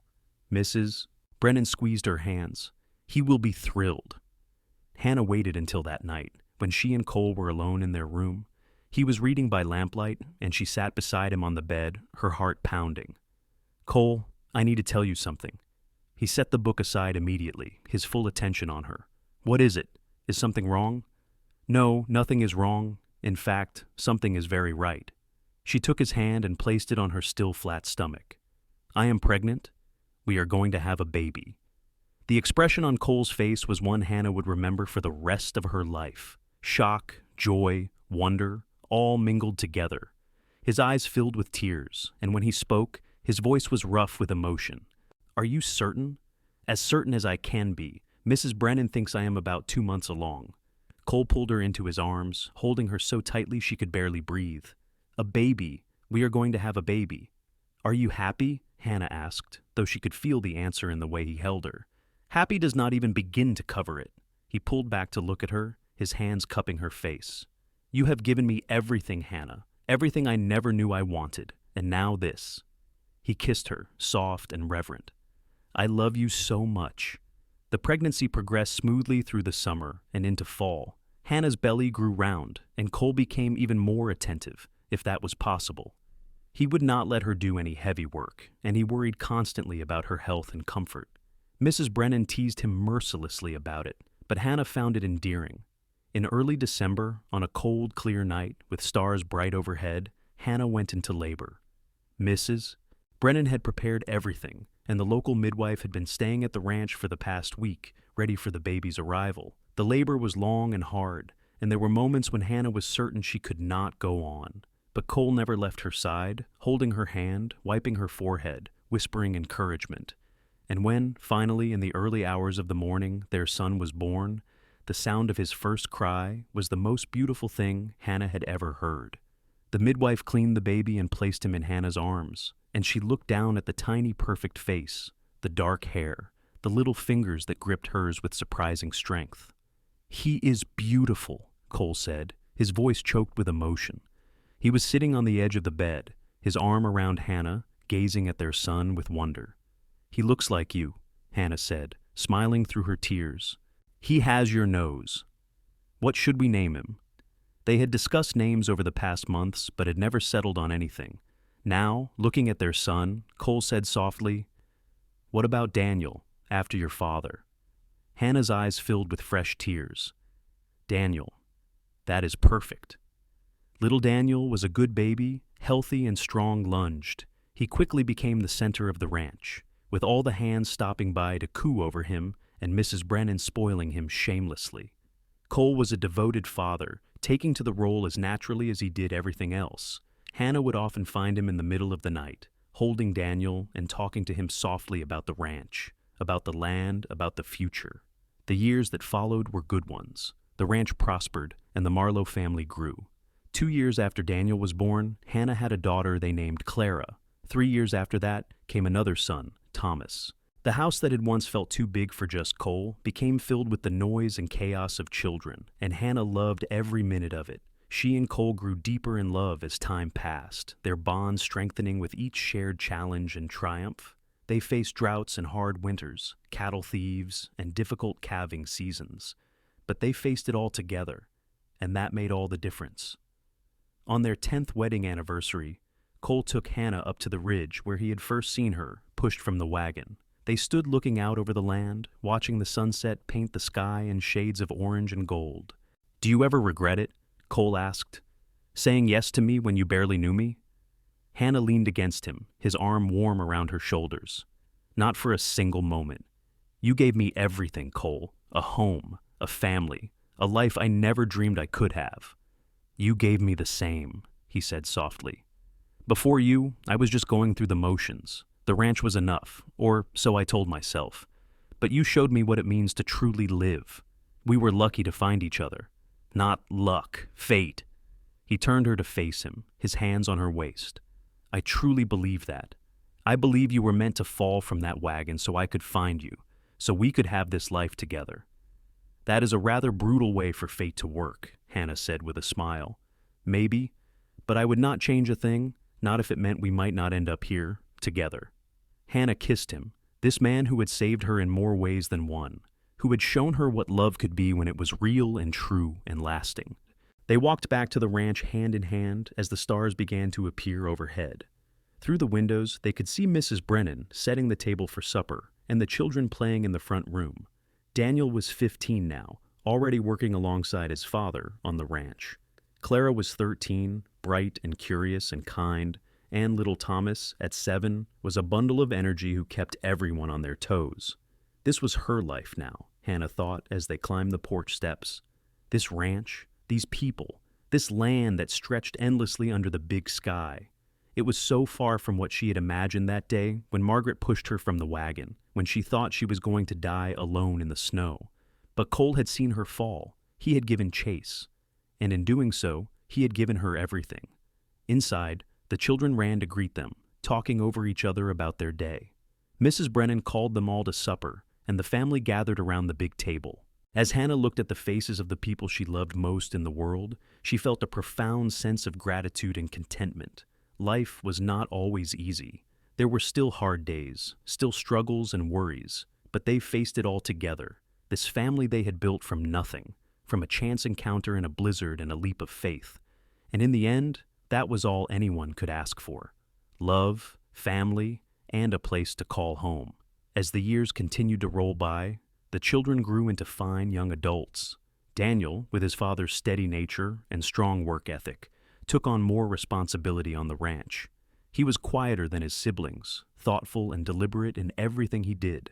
Mrs. Brennan squeezed her hands. "He will be thrilled." Hannah waited until that night, when she and Cole were alone in their room. He was reading by lamplight, and she sat beside him on the bed, her heart pounding. "Cole, I need to tell you something." He set the book aside immediately, his full attention on her. "What is it? Is something wrong?" "No, nothing is wrong. In fact, something is very right." She took his hand and placed it on her still flat stomach. "I am pregnant. We are going to have a baby." The expression on Cole's face was one Hannah would remember for the rest of her life. Shock, joy, wonder, all mingled together. His eyes filled with tears, and when he spoke, his voice was rough with emotion. "Are you certain?" "As certain as I can be. Mrs. Brennan thinks I am about 2 months along." Cole pulled her into his arms, holding her so tightly she could barely breathe. "A baby. We are going to have a baby." "Are you happy?" Hannah asked, though she could feel the answer in the way he held her. "Happy does not even begin to cover it." He pulled back to look at her, his hands cupping her face. "You have given me everything, Hannah, everything I never knew I wanted, and now this." He kissed her, soft and reverent. "I love you so much." The pregnancy progressed smoothly through the summer and into fall. Hannah's belly grew round, and Cole became even more attentive, if that was possible. He would not let her do any heavy work, and he worried constantly about her health and comfort. Mrs. Brennan teased him mercilessly about it, but Hannah found it endearing. In early December, on a cold, clear night with stars bright overhead, Hannah went into labor. Mrs. Brennan had prepared everything, and the local midwife had been staying at the ranch for the past week, ready for the baby's arrival. The labor was long and hard, and there were moments when Hannah was certain she could not go on. But Cole never left her side, holding her hand, wiping her forehead, whispering encouragement. And when, finally, in the early hours of the morning, their son was born, the sound of his first cry was the most beautiful thing Hannah had ever heard. The midwife cleaned the baby and placed him in Hannah's arms, and she looked down at the tiny, perfect face, the dark hair, the little fingers that gripped hers with surprising strength. "He is beautiful," Cole said, his voice choked with emotion. He was sitting on the edge of the bed, his arm around Hannah, gazing at their son with wonder. "He looks like you," Hannah said, smiling through her tears. "He has your nose. What should we name him?" They had discussed names over the past months, but had never settled on anything. Now, looking at their son, Cole said softly, "What about Daniel, after your father?" Hannah's eyes filled with fresh tears. "Daniel. That is perfect." Little Daniel was a good baby, healthy and strong lunged. He quickly became the center of the ranch, with all the hands stopping by to coo over him and Mrs. Brennan spoiling him shamelessly. Cole was a devoted father, taking to the role as naturally as he did everything else. Hannah would often find him in the middle of the night, holding Daniel and talking to him softly about the ranch, about the land, about the future. The years that followed were good ones. The ranch prospered, and the Marlowe family grew. 2 years after Daniel was born, Hannah had a daughter they named Clara. 3 years after that came another son, Thomas. The house that had once felt too big for just Cole became filled with the noise and chaos of children, and Hannah loved every minute of it. She and Cole grew deeper in love as time passed, their bond strengthening with each shared challenge and triumph. They faced droughts and hard winters, cattle thieves, and difficult calving seasons. But they faced it all together, and that made all the difference. On their 10th wedding anniversary, Cole took Hannah up to the ridge where he had first seen her, pushed from the wagon. They stood looking out over the land, watching the sunset paint the sky in shades of orange and gold. "Do you ever regret it?" Cole asked. "Saying yes to me when you barely knew me?" Hannah leaned against him, his arm warm around her shoulders. "Not for a single moment. You gave me everything, Cole. A home, a family, a life I never dreamed I could have." "You gave me the same," he said softly. "Before you, I was just going through the motions. The ranch was enough, or so I told myself. But you showed me what it means to truly live. We were lucky to find each other. Not luck, fate." He turned her to face him, his hands on her waist. "I truly believe that. I believe you were meant to fall from that wagon so I could find you, so we could have this life together." "That is a rather brutal way for fate to work," Hannah said with a smile. "Maybe, but I would not change a thing, not if it meant we might not end up here, together." Hannah kissed him, this man who had saved her in more ways than one, who had shown her what love could be when it was real and true and lasting. They walked back to the ranch hand in hand as the stars began to appear overhead. Through the windows, they could see Mrs. Brennan setting the table for supper, and the children playing in the front room. Daniel was 15 now, already working alongside his father on the ranch. Clara was 13, bright and curious and kind, and little Thomas, at 7, was a bundle of energy who kept everyone on their toes. This was her life now, Hannah thought as they climbed the porch steps. This ranch, these people, this land that stretched endlessly under the big sky. It was so far from what she had imagined that day when Margaret pushed her from the wagon, when she thought she was going to die alone in the snow. But Cole had seen her fall. He had given chase. And in doing so, he had given her everything. Inside, the children ran to greet them, talking over each other about their day. Mrs. Brennan called them all to supper, and the family gathered around the big table. As Hannah looked at the faces of the people she loved most in the world, she felt a profound sense of gratitude and contentment. Life was not always easy. There were still hard days, still struggles and worries, but they faced it all together. This family they had built from nothing, from a chance encounter in a blizzard and a leap of faith. And in the end, that was all anyone could ask for. Love, family, and a place to call home. As the years continued to roll by, the children grew into fine young adults. Daniel, with his father's steady nature and strong work ethic, took on more responsibility on the ranch. He was quieter than his siblings, thoughtful and deliberate in everything he did.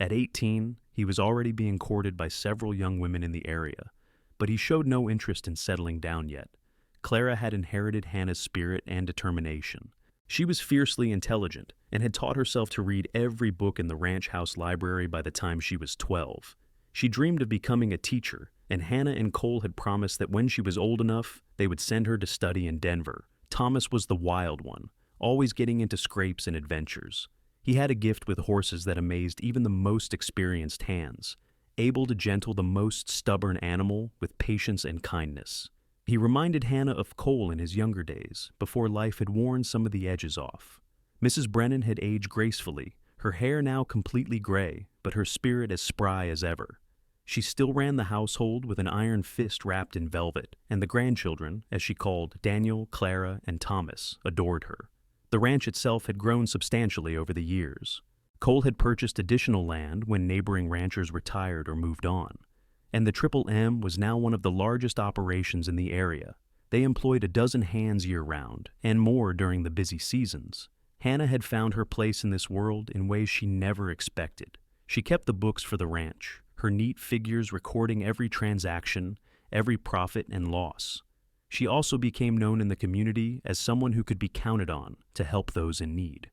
At 18, he was already being courted by several young women in the area, but he showed no interest in settling down yet. Clara had inherited Hannah's spirit and determination. She was fiercely intelligent and had taught herself to read every book in the ranch house library by the time she was 12. She dreamed of becoming a teacher, and Hannah and Cole had promised that when she was old enough, they would send her to study in Denver. Thomas was the wild one, always getting into scrapes and adventures. He had a gift with horses that amazed even the most experienced hands, able to gentle the most stubborn animal with patience and kindness. He reminded Hannah of Cole in his younger days, before life had worn some of the edges off. Mrs. Brennan had aged gracefully, her hair now completely gray, but her spirit as spry as ever. She still ran the household with an iron fist wrapped in velvet, and the grandchildren, as she called Daniel, Clara, and Thomas, adored her. The ranch itself had grown substantially over the years. Cole had purchased additional land when neighboring ranchers retired or moved on, and the Triple M was now one of the largest operations in the area. They employed a dozen hands year-round, and more during the busy seasons. Hannah had found her place in this world in ways she never expected. She kept the books for the ranch, her neat figures recording every transaction, every profit and loss. She also became known in the community as someone who could be counted on to help those in need.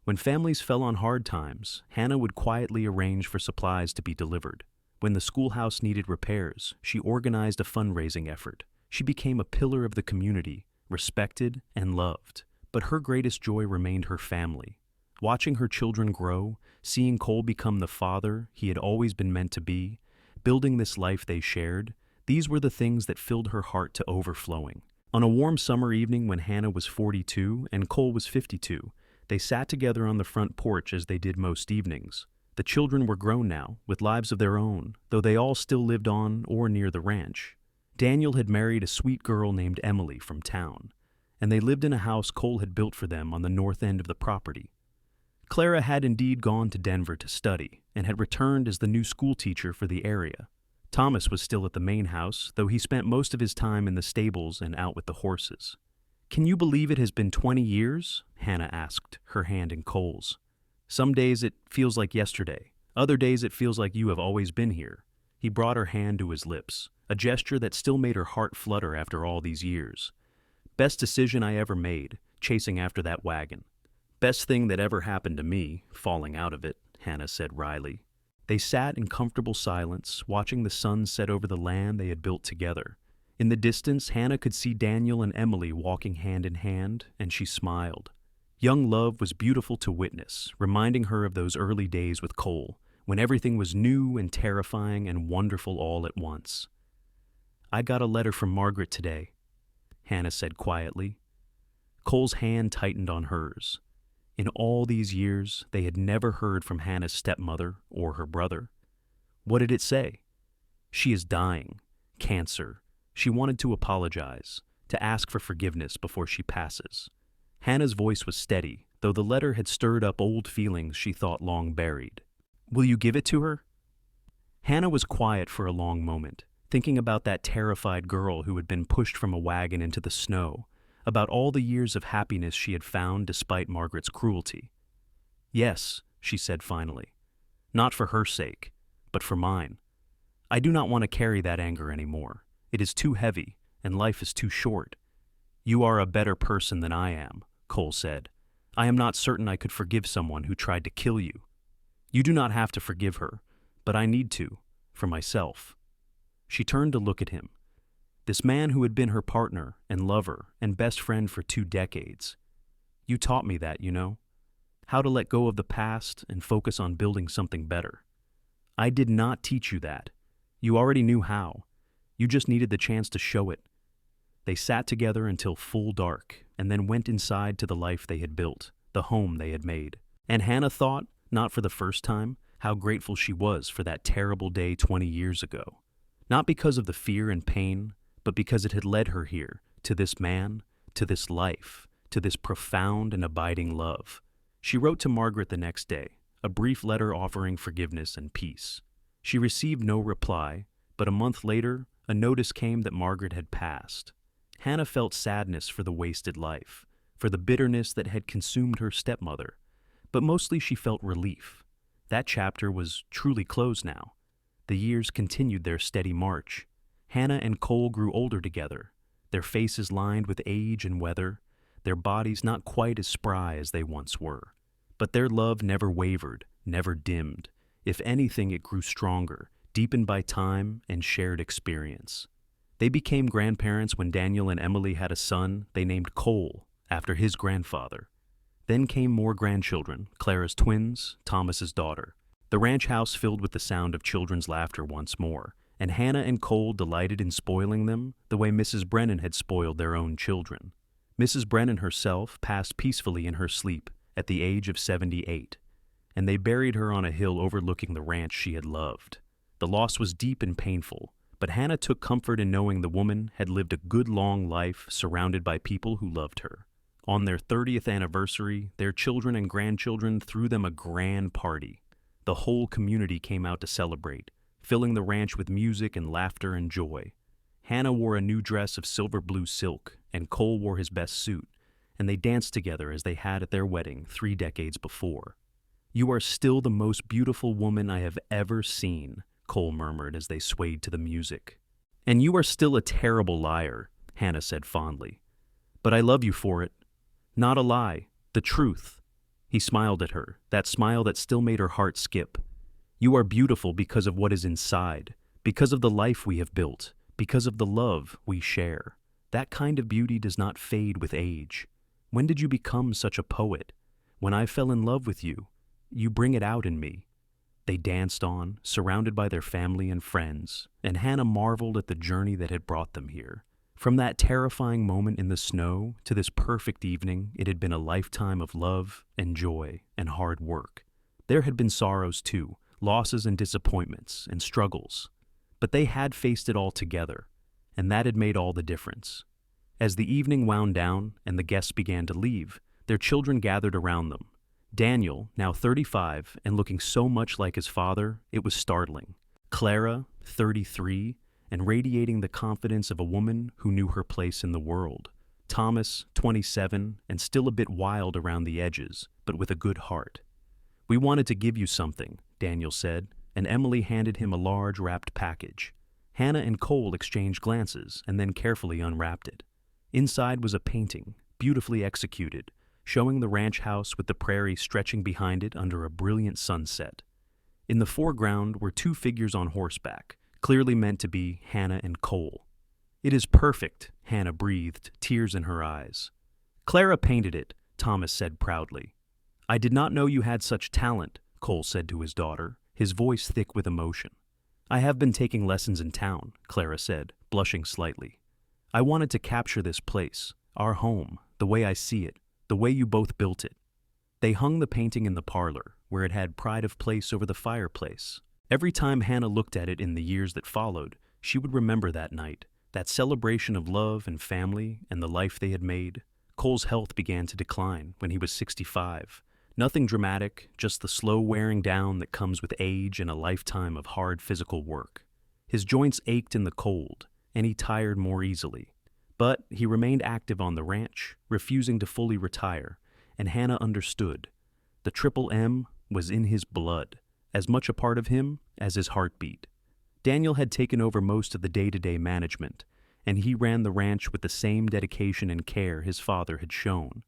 When families fell on hard times, Hannah would quietly arrange for supplies to be delivered. When the schoolhouse needed repairs, she organized a fundraising effort. She became a pillar of the community, respected and loved. But her greatest joy remained her family. Watching her children grow, seeing Cole become the father he had always been meant to be, building this life they shared, these were the things that filled her heart to overflowing. On a warm summer evening when Hannah was 42 and Cole was 52, they sat together on the front porch as they did most evenings. The children were grown now, with lives of their own, though they all still lived on or near the ranch. Daniel had married a sweet girl named Emily from town, and they lived in a house Cole had built for them on the north end of the property. Clara had indeed gone to Denver to study, and had returned as the new school teacher for the area. Thomas was still at the main house, though he spent most of his time in the stables and out with the horses. "Can you believe it has been 20 years?" Hannah asked, her hand in Cole's. "Some days it feels like yesterday. Other days it feels like you have always been here." He brought her hand to his lips, a gesture that still made her heart flutter after all these years. "Best decision I ever made, chasing after that wagon. Best thing that ever happened to me, falling out of it," Hannah said wryly. They sat in comfortable silence, watching the sun set over the land they had built together. In the distance, Hannah could see Daniel and Emily walking hand in hand, and she smiled. Young love was beautiful to witness, reminding her of those early days with Cole, when everything was new and terrifying and wonderful all at once. "I got a letter from Margaret today," Hannah said quietly. Cole's hand tightened on hers. In all these years, they had never heard from Hannah's stepmother or her brother. What did it say? "She is dying. Cancer. She wanted to apologize, to ask for forgiveness before she passes." Hannah's voice was steady, though the letter had stirred up old feelings she thought long buried. Will you give it to her?" Hannah was quiet for a long moment, thinking about that terrified girl who had been pushed from a wagon into the snow, about all the years of happiness she had found despite Margaret's cruelty. "Yes," she said finally. "Not for her sake, but for mine. I do not want to carry that anger anymore. It is too heavy, and life is too short." "You are a better person than I am," Cole said. "I am not certain I could forgive someone who tried to kill you. You do not have to forgive her, but I need to, for myself." She turned to look at him. This man who had been her partner and lover and best friend for 2 decades. "You taught me that, you know. How to let go of the past and focus on building something better. I did not teach you that. You already knew how. You just needed the chance to show it." They sat together until full dark and then went inside to the life they had built, the home they had made. And Hannah thought, not for the first time, how grateful she was for that terrible day 20 years ago. Not because of the fear and pain, but because it had led her here, to this man, to this life, to this profound and abiding love. She wrote to Margaret the next day, a brief letter offering forgiveness and peace. She received no reply, but a month later, a notice came that Margaret had passed. Hannah felt sadness for the wasted life, for the bitterness that had consumed her stepmother, but mostly she felt relief. That chapter was truly closed now. The years continued their steady march. Hannah and Cole grew older together, their faces lined with age and weather, their bodies not quite as spry as they once were. But their love never wavered, never dimmed. If anything, it grew stronger, deepened by time and shared experience. They became grandparents when Daniel and Emily had a son they named Cole, after his grandfather. Then came more grandchildren, Clara's twins, Thomas's daughter. The ranch house filled with the sound of children's laughter once more, and Hannah and Cole delighted in spoiling them the way Mrs. Brennan had spoiled their own children. Mrs. Brennan herself passed peacefully in her sleep at the age of 78, and they buried her on a hill overlooking the ranch she had loved. The loss was deep and painful, but Hannah took comfort in knowing the woman had lived a good long life surrounded by people who loved her. On their 30th anniversary, their children and grandchildren threw them a grand party. The whole community came out to celebrate, filling the ranch with music and laughter and joy. Hannah wore a new dress of silver blue silk, and Cole wore his best suit, and they danced together as they had at their wedding 3 decades before. "You are still the most beautiful woman I have ever seen," Cole murmured as they swayed to the music. "And you are still a terrible liar," Hannah said fondly. "But I love you for it. Not a lie, the truth." He smiled at her, that smile that still made her heart skip. "You are beautiful because of what is inside, because of the life we have built, because of the love we share. That kind of beauty does not fade with age. When did you become such a poet? When I fell in love with you, you bring it out in me." They danced on, surrounded by their family and friends, and Hannah marveled at the journey that had brought them here. From that terrifying moment in the snow to this perfect evening, it had been a lifetime of love and joy and hard work. There had been sorrows too, losses and disappointments and struggles, but they had faced it all together, and that had made all the difference. As the evening wound down and the guests began to leave, their children gathered around them. Daniel, now 35 and looking so much like his father, it was startling. Clara, 33, and radiating the confidence of a woman who knew her place in the world. Thomas, 27, and still a bit wild around the edges, but with a good heart. "We wanted to give you something," Daniel said, and Emily handed him a large wrapped package. Hannah and Cole exchanged glances and then carefully unwrapped it. Inside was a painting, beautifully executed, showing the ranch house with the prairie stretching behind it under a brilliant sunset. In the foreground were 2 figures on horseback, clearly meant to be Hannah and Cole. "It is perfect," Hannah breathed, tears in her eyes. "Clara painted it," Thomas said proudly. "I did not know you had such talent," Cole said to his daughter, his voice thick with emotion. "I have been taking lessons in town," Clara said, blushing slightly. "I wanted to capture this place, our home, the way I see it, the way you both built it." They hung the painting in the parlor, where it had pride of place over the fireplace. Every time Hannah looked at it in the years that followed, she would remember that night, that celebration of love and family and the life they had made. Cole's health began to decline when he was 65. Nothing dramatic, just the slow wearing down that comes with age and a lifetime of hard physical work. His joints ached in the cold, and he tired more easily. But he remained active on the ranch, refusing to fully retire, and Hannah understood. The triple M was in his blood, as much a part of him as his heartbeat. Daniel had taken over most of the day-to-day management, and he ran the ranch with the same dedication and care his father had shown.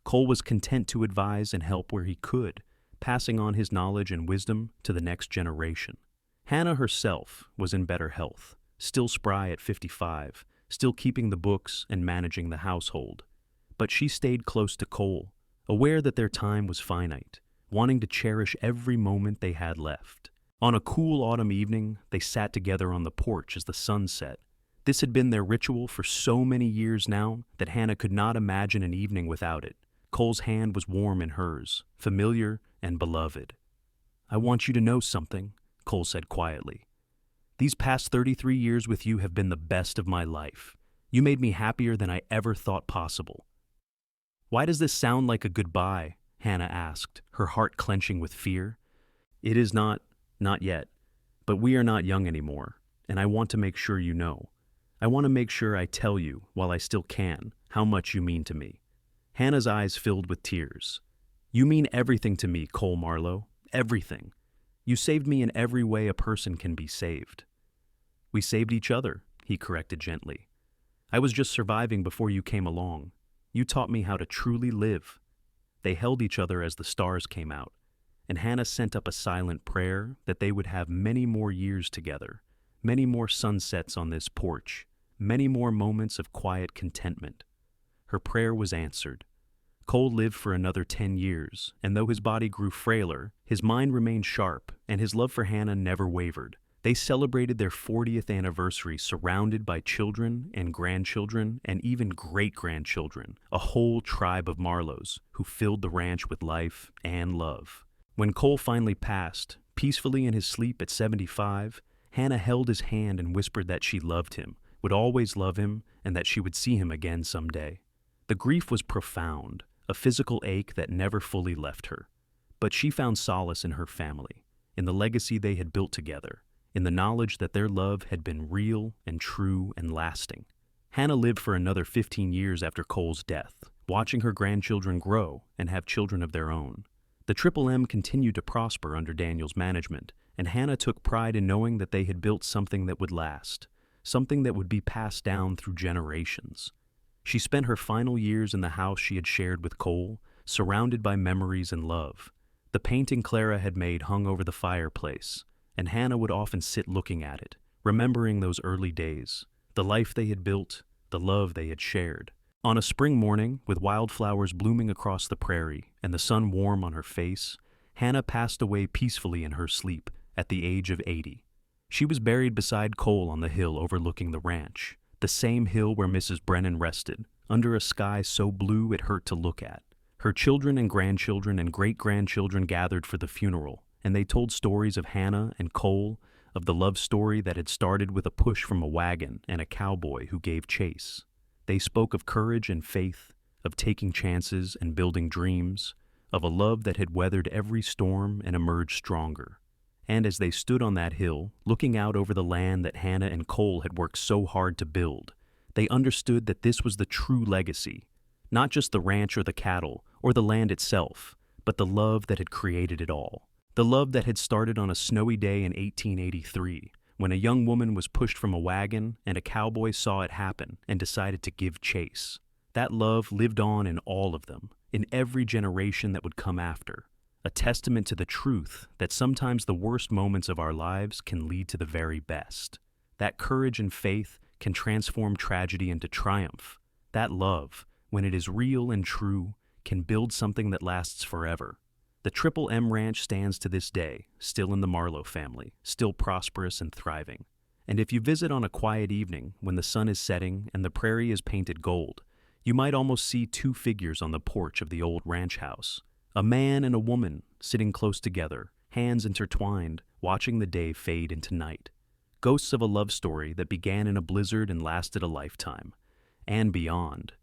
Cole was content to advise and help where he could, passing on his knowledge and wisdom to the next generation. Hannah herself was in better health, still spry at 55, still keeping the books and managing the household. But she stayed close to Cole, aware that their time was finite, wanting to cherish every moment they had left. On a cool autumn evening, they sat together on the porch as the sun set. This had been their ritual for so many years now that Hannah could not imagine an evening without it. Cole's hand was warm in hers, familiar and beloved. "I want you to know something," Cole said quietly. "These past 33 years with you have been the best of my life. You made me happier than I ever thought possible." "Why does this sound like a goodbye?" Hannah asked, her heart clenching with fear. "It is not yet. But we are not young anymore, and I want to make sure you know. I want to make sure I tell you, while I still can, how much you mean to me." Hannah's eyes filled with tears. "You mean everything to me, Cole Marlowe. Everything. You saved me in every way a person can be saved." "We saved each other," he corrected gently. "I was just surviving before you came along. You taught me how to truly live." They held each other as the stars came out, and Hannah sent up a silent prayer that they would have many more years together, many more sunsets on this porch, many more moments of quiet contentment. Her prayer was answered. Cole lived for another 10 years, and though his body grew frailer, his mind remained sharp, and his love for Hannah never wavered. They celebrated their 40th anniversary surrounded by children and grandchildren and even great-grandchildren, a whole tribe of Marlowes who filled the ranch with life and love. When Cole finally passed, peacefully in his sleep at 75, Hannah held his hand and whispered that she loved him, would always love him, and that she would see him again someday. The grief was profound, a physical ache that never fully left her. But she found solace in her family, in the legacy they had built together, in the knowledge that their love had been real and true and lasting. Hannah lived for another 15 years after Cole's death, watching her grandchildren grow and have children of their own. The Triple M continued to prosper under Daniel's management, and Hannah took pride in knowing that they had built something that would last, something that would be passed down through generations. She spent her final years in the house she had shared with Cole, surrounded by memories and love. The painting Clara had made hung over the fireplace, and Hannah would often sit looking at it, remembering those early days, the life they had built, the love they had shared. On a spring morning, with wildflowers blooming across the prairie and the sun warm on her face, Hannah passed away peacefully in her sleep at the age of 80. She was buried beside Cole on the hill overlooking the ranch, the same hill where Mrs. Brennan rested, under a sky so blue it hurt to look at. Her children and grandchildren and great-grandchildren gathered for the funeral, and they told stories of Hannah and Cole, of the love story that had started with a push from a wagon and a cowboy who gave chase. They spoke of courage and faith, of taking chances and building dreams, of a love that had weathered every storm and emerged stronger. And as they stood on that hill, looking out over the land that Hannah and Cole had worked so hard to build, they understood that this was the true legacy, not just the ranch or the cattle or the land itself, but the love that had created it all. The love that had started on a snowy day in 1883, when a young woman was pushed from a wagon and a cowboy saw it happen and decided to give chase. That love lived on in all of them, in every generation that would come after. A testament to the truth that sometimes the worst moments of our lives can lead to the very best. That courage and faith can transform tragedy into triumph. That love, when it is real and true, can build something that lasts forever. The Triple M Ranch stands to this day, still in the Marlowe family, still prosperous and thriving. And if you visit on a quiet evening when the sun is setting and the prairie is painted gold, you might almost see two figures on the porch of the old ranch house. A man and a woman sitting close together, hands intertwined, watching the day fade into night. Ghosts of a love story that began in a blizzard and lasted a lifetime, and beyond.